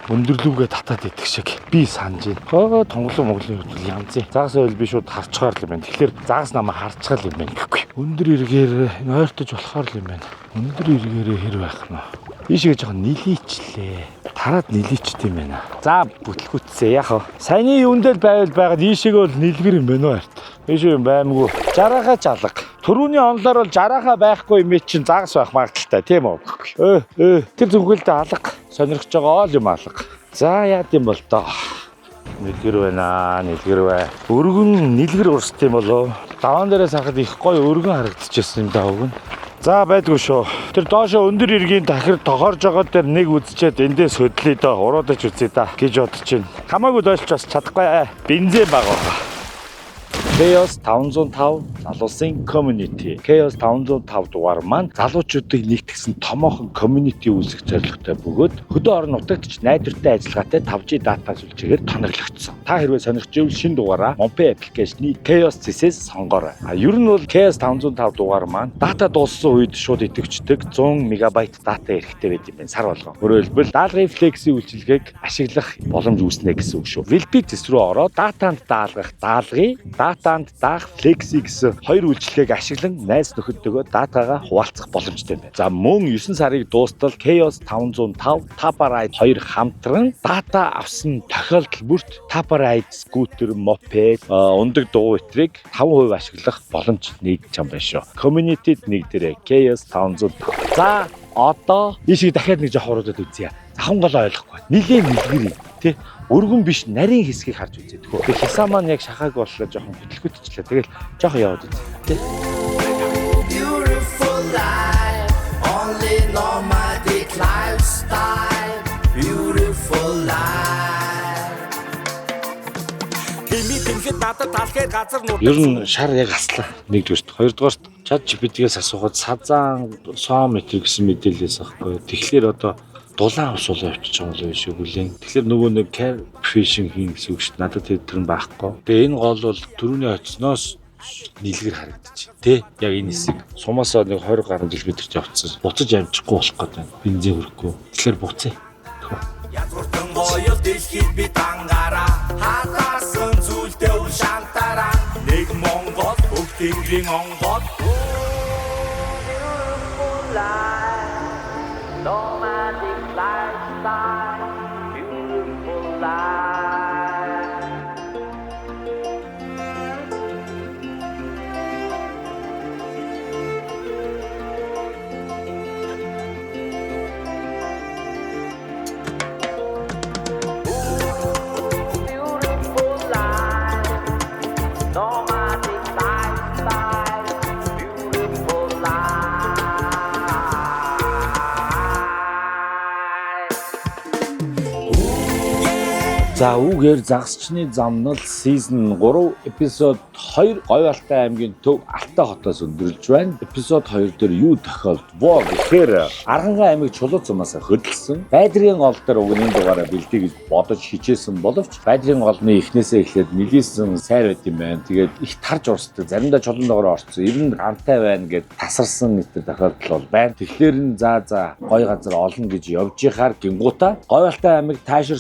өндөрлүүгээ татаад идэх шиг би санаж байна. Тонголоо монголын хувьд янзын. Загас ойл би шууд харчгаар л юм байна. Тэгэхээр загас намайг харчгаар л юм байна гэхгүй. Өндөр эргээр ойртож болохоор л юм байна. Өндөр эргээрээ хэр байх нь. Ийшээ жоохон нилийчлээ. Тараад нилийчт юм байна. За бүтлгүтсээ яах вэ? Саяны юундэл байвал байгаад ийшээгээ бол нилгэр юм байна уу арт. Ийшээ юм баймгүй. Жарахаа жалга. Төрүүний онлоор бол жарахаа байхгүй юм чинь загас байх магадaltaй тийм үү? Тэр зүгээлдээ алга сонирхож байгаа ол юм алга. За яад юм бол доо. Нилгэр байна, нилгэр бай. Өргөн нилгэр урст юм болоо. Даван дээрээс харахад их гоё өргөн харагдчихсэн юм даа өгнө. За байдгүй шүү. Тэр доошо өндөр эргийн дахир тохорж байгаа дээр нэг үзчихэд эндээс хөдлөе доо. Уруудаж үзье да гэж бодож байна. Хамаагүй дойлж бас чадахгүй. Бензин бага. Chaos 505 залуусын community. Chaos 505 дугаар маань залуучуудыг нэгтгэсэн томоохон community үүсгэх зорилготой бөгөөд хөдөө орон нутагт найдвартай ажиллагаатай 5G дата сүлжээгээр тоноглогдсон. Та хэрвээ сонирхж ивэл шинэ дугаараа Mompay аппликейшны Chaos CC-с сонгоорой. Ер нь бол Chaos 505 дугаар маань дата дууссан үед шууд идэвхждэг 100 МБ дата эрэхтэй байд юм байна сар болгоо. Өөрөөр хэлбэл даалгын флекси үйлчилгээг ашиглах боломж үүснэ гэсэн үг шүү. Велбит зэс рүү ороод датанд даалгах даалгын датанд даах флекси гэсэн хоёр үйлчлэгийг ашиглан найз нөхөдтэйгөө датагаа хуваалцах боломжтой байна. За мөн 9 сарыг дуустал Chaos 505 Taparide 2 хамтран дата авсан тохиолдол бүрт Taparide скутер, мопед, ундаг дуу этрийг 5% ашиглах боломж нэгдэж байгаа юм шүү. Community-д нэгдэрээ Chaos 505. За одоо ийшээ дахиад нэг жоох уруудад үзье. Захан гол ойлгохгүй. Нилийн нэлгэр тий өргөн биш нарийн хэсгийг харж үзье тхөө. Тэгээ хисаа маань яг шахааг боллоо жоохон хөтлөхөдчлээ. Тэгэл жоохон яваад үзье. Тий. Beautiful life, only nomadic lifestyle, beautiful life. Хэмитэнхэд надад талхаар газар нутаг. Ер нь шар яг аслаа. Нэгдүгээрт, хоёрдугаарт чат GPT-гээс асуухад сазан 100 м гэсэн мэдээлэлээс авахгүй. Тэгэхээр одоо дулаан усуулаа авчиж байгаа юм шиг хүлээн. Тэгэхээр нөгөө нэг care fishing хийн гэсэн үг шүү дээ. Надад тэр нь байхгүй. Тэгээ энэ гол бол түрүүний очсноос нилгэр харагдчих. Тэ? Яг энэ хэсэг. Сумаасаа нэг 20 гаруй км явцсан. Буцаж амжихгүй болох гэдэг. Бензин хөрөхгүй. Тэгэхээр буцъя. Язгууртан гоёл дэлхийд би дангаараа хатаасан зүйлтэй үл шантараа нэг Монгол бүх тэнгэрийн онгод life, nomadic lifestyle, beautiful life. Beautiful life, nomadic lifestyle, beautiful life. За үүгээр загасчны замнал season 3 эпизод 2 Говьалтай аймгийн төв Алтай хотоос өндөрлж байна. Эпизод 2 дээр юу тохиолдвоо гэхээр Аргангай аймаг Чулуу цумаас хөдөлсөн байдрын гол дээр уг энэ дугаараа бэлдээ гэж бодож хичээсэн боловч байдрын голны эхнээсээ эхлээд нэлээсэн сайр байт юм байна. Тэгээд их тарж урсдаг. Заримдаа чулуун доогоор орцсон. Ер нь гантай байна гэд тасарсан гэдэг тохиолдол бол байна. Тэгэхээр нь за гой газар олно гэж явж ихаар гингуута Говьалтай аймаг таашрын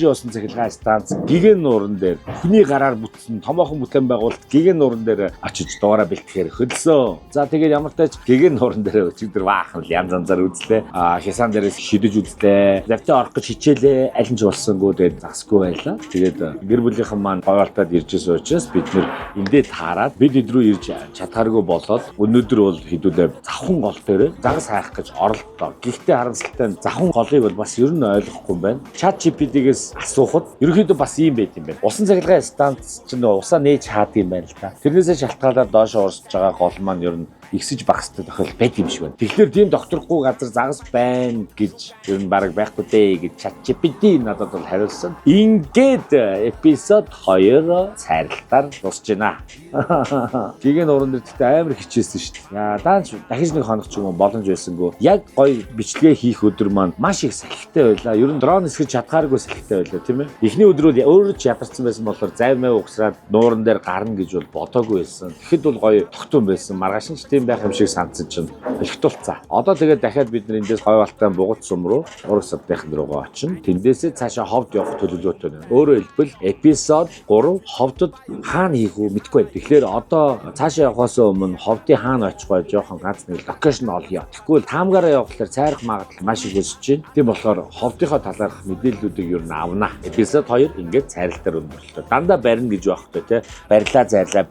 усан цахилгаан станц гигэн нууран дээр хүний гараар бүтсэн томоохон бүтээн байгуулалт гигэн нууран дээр очиж дугаараа бэлтгэхээр хөдөлсөн. За тэгээд ямар тач гигэн нууран дээр өчигдөр баахан янз янзаар үзлээ. Хясан дээрээс шидэж үзлээ. Завтай орох гэж хичээлээ. Аль нь ч болсонгүй тэгээд засгүй байлаа. Тэгээд гэр бүлийнхэн маань Говьалтад ирж байсан учраас бид нэр эндээ таарад бид эдрүү ирж чадхааргүй болоод өнөөдөр бол хэдүүлээ завхан гол дээр загас хайх гэж оролдоо. Гэхдээ харамсалтай нь завхан голыг бол бас ер нь ойлгохгүй юм байна. ChatGPT-гээс асуухад ерөөхдөө бас ийм байт юм байна. Усан цахилгаан станц чинь усаа нээж хаад юм байна л та. Тэрнээсээ шалтгаалаад доош орсож байгаа гол маань ер нь ихсэж багсдаг тохиол байт юм шиг байна. Тэгэхээр тийм докторгүй газар загас байна гэж ер нь баг байхгүй дээ гэж ChatGPT надад бол хариулсан. Ингээд эпизод 2 цайралтаар дуусж байна. Гигэн уран дээр тэгтээ амар хичээсэн шүү дээ. Яа даанч дахиж нэг хоног ч юм уу боломж байсангүй. Яг гоё бичлэгээ хийх өдөр маань маш их салхитай байлаа. Ер нь дрон эсгэж чадхааргүй салхитай байлаа тийм ээ. Эхний өдрүүд өөрөө ч ядарсан байсан болохоор зайвмаа угсраад нууран дээр гарна гэж бол бодоогүй байсан. Тэгэхэд бол гоё тогтун байсан. Маргааш нь тийм байх юм шиг санацсан чинь олигтуулцаа. Одоо тэгээд дахиад бид нар эндээс Говьалтай бугуут сум руу ураг саддайхан руугаа очино. Тэндээсээ цаашаа ховд явах төлөвлөгөөтэй байна. Өөрөөр хэлбэл эпизод 3 ховдод хаана хийх үү мэдэхгүй байна. Тэгэхээр одоо цаашаа явахаас өмнө ховдын хаана очих вэ? Жохон ганц нэг локейшн олъё. Тэгвэл таамгаараа явахлаар цайрах магадлал маш их өсөж байна. Тийм болохоор ховдынхоо талаарх мэдээллүүдийг ер нь авна. Эпизод 2 ингээд цайралтаар өндөрлөө. Дандаа барина гэж байхгүй те. Барилаа зайрлаа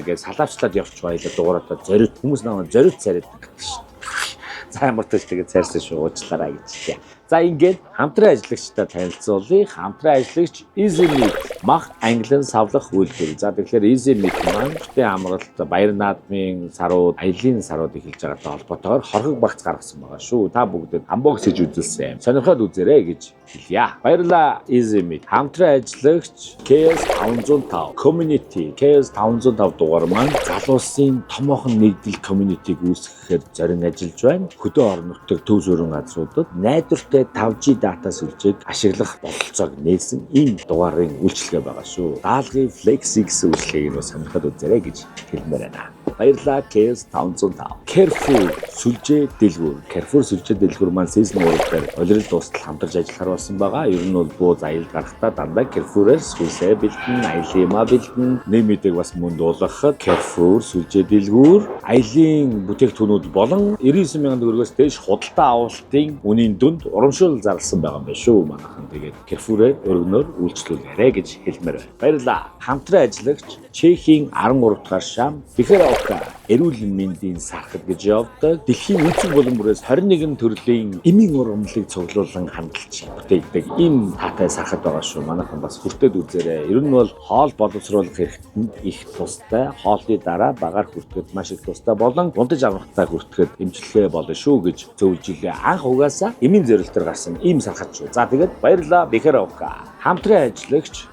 гэж салаавчлаад явчих баялаа. Дугуураа зориуд хүмүүс намайг зориуд царайд гэдэг шүү дээ. За ямар ч тэгээд цайрсан шүү уучлаарай гэж тийм. За ингээд хамтран ажиллагчтай танилцуулъя. Хамтран ажиллагч Easy-Meet мах англин савлах үйлдвэр. За тэгэхээр Easy-Meet маань бүтээн амралт баяр наадмын сарууд, аялын сарууд эхэлж байгаатай холбоотойгоор хорхог багц гаргасан байгаа шүү. Та бүгдэд unbox хийж үзүүлсэн. Сонирхоод үзээрэй гэж хэлье. Баярлалаа Easy-Meet. Хамтран ажиллагч KS505 Community KS505 дугаар маань залуусын томоохон нэгдэл community-г үүсгэхээр зорин ажиллаж байна. Хөдөө орон нутгийн төв зөрөн газруудад найдвартай 5G дата сүлжээг ашиглах бололцоог нээсэн ийм дугаарын үйлчилгээ байгаа шүү. Даалгын FlexX үйлчилгээг нь сонирхоод үзээрэй гэж хэлмээр байна. Баярлалаа KS505. Carrefour сүлжээ дэлгүүр. Carrefour сүлжээ дэлгүүр маань season 3 дээр улирал дуустал хамтарч ажиллахаар болсон байгаа. Ер нь бол бууз аял гарахтаа дандаа Carrefour-ээс сүлсээ бэлдэн, аялымаа бэлдэн, нэмэдэг бас мөн дуулгахад Carrefour сүлжээ дэлгүүр аялын бүтээгдэхүүнүүд болон 99 мянган төгрөгөөс дээш худалдаа авалтын үнийн дүнд урамшуул зарласан байгаа юм байна шүү. Манайхан тэгээд Carrefour-ээр өргөнөөр үйлчлүүлээрэй гэж хэлмээр байна. Баярлалаа. Хамтран ажиллагч Чехийн 13 дахь шам Бихаровка эрүүл мэндийн сархад гэж явдаг. Дэлхийн үнцэг булан бүрээс 21 төрлийн эмийн ургамлыг цуглуулан хандлагч бүтээдэг ийм таатай сархад байгаа шүү. Манайхан бас хүртээд үзээрэй. Ер нь бол хоол боловсруулах хэрэгтэнд их тустай, хоолны дараа багаар хүртэхэд маш их тустай болон унтаж аврахтаа хүртэхэд эмчилгээ болно шүү гэж зөвлөжилээ. Анх угаасаа эмийн зорилтоор гарсан ийм сархад шүү. За тэгээд баярлалаа Бихаровка. Хамтран ажиллагч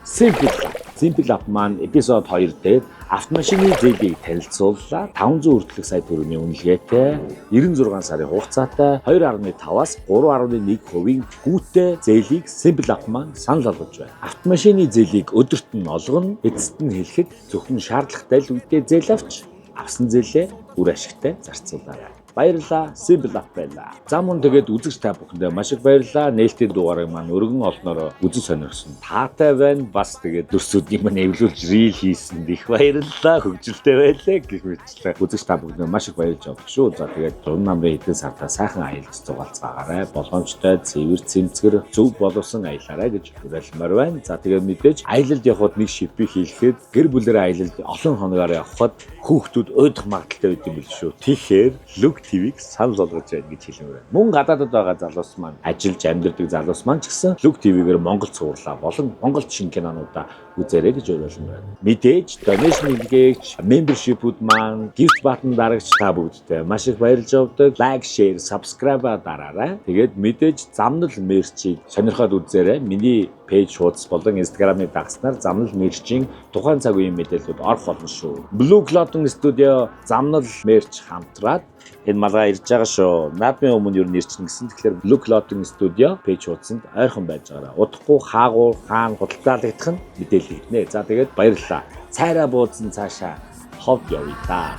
Simple App маань эпизод 2 дээр автомашины зээлийг танилцууллаа. 500 хүртэлх сая төгрөгийн үнэлгээтэй 96 сарын хугацаатай 2.5-аас 3.1% гүйтэй зээлийг Simple App маань санал болгож байна. Автомашины зээлийг өдөрт нь олгоно, эцэст нь хэлэхэд зөвхөн шаардлагатай л үнэтэй зээл авч авсан зээлээ үр ашигтай зарцуулаарай. Баярлалаа. Simple Life байлаа. За мөн тэгээд үзэгч та бүхэндээ маш их баярлалаа. Нээлтийн дугаарыг маань өргөн олноороо үзэн сонирхсон таатай байна. Бас тэгээд дүрсүүдийн маань эвлүүлж рил хийсэнд их баярлалаа. Хөгжилтэй байлаа гэх мэтлээ. Үзэгч та бүхэндээ маш их баярлж авдаг шүү. За тэгээд зураг намрын эдэн сартаа сайхан аялж зугаалцгаагаарай. Болгоомжтой, цэвэр, цэмцгэр, зөв боловсон аялаарай гэж хүсэлмээр байна. За тэгээд мэдээж аялалд явхад нэг шипийг хийлгэхэд гэр бүлэрээ аялалд олон хоногоор явхад хүүхдүүд уйдах магадaltaй байд юм биш шүү. Тэгэхээр Look TV-г санал болгож байна гэж хэлмээр байна. Мөн гадаадд байгаа залуус маань ажиллаж амьдардаг залуус маань ч гэсэн Look TV-гээр Монгол цувралаа болон Монгол шин кинонуудаа үзээрэй гэж уриалсан байна. Мэдээж donation хийгээж, membership-үүд маань, gift button дарагч та бүгдтэй маш их баярлж авдаг. Like, share, subscribe дараарай. Тэгээд мэдээж замнал мерчийг сонирхоод үзээрэй. Миний пэйж хуудас болон Instagram-ыг дагснаар замнал мерчийн тухайн цаг үеийн мэдээлэлүүд орох болно шүү. Blue Clothing Studio замнал мерч хамтраад энэ малгай ирж байгаа шүү. Наадмын өмнө юу нэрчнэ гэсэн. Тэгэхээр Blue Clothing Studio пэйж хуудсанд ойрхон байж байгаарай. Удахгүй хаагур, хаан худалдаалагдах нь мэдээлэл өгнө. За тэгээд баярлалаа. Цайраа буудсан цаашаа ховд явъя та.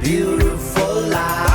Beautiful life.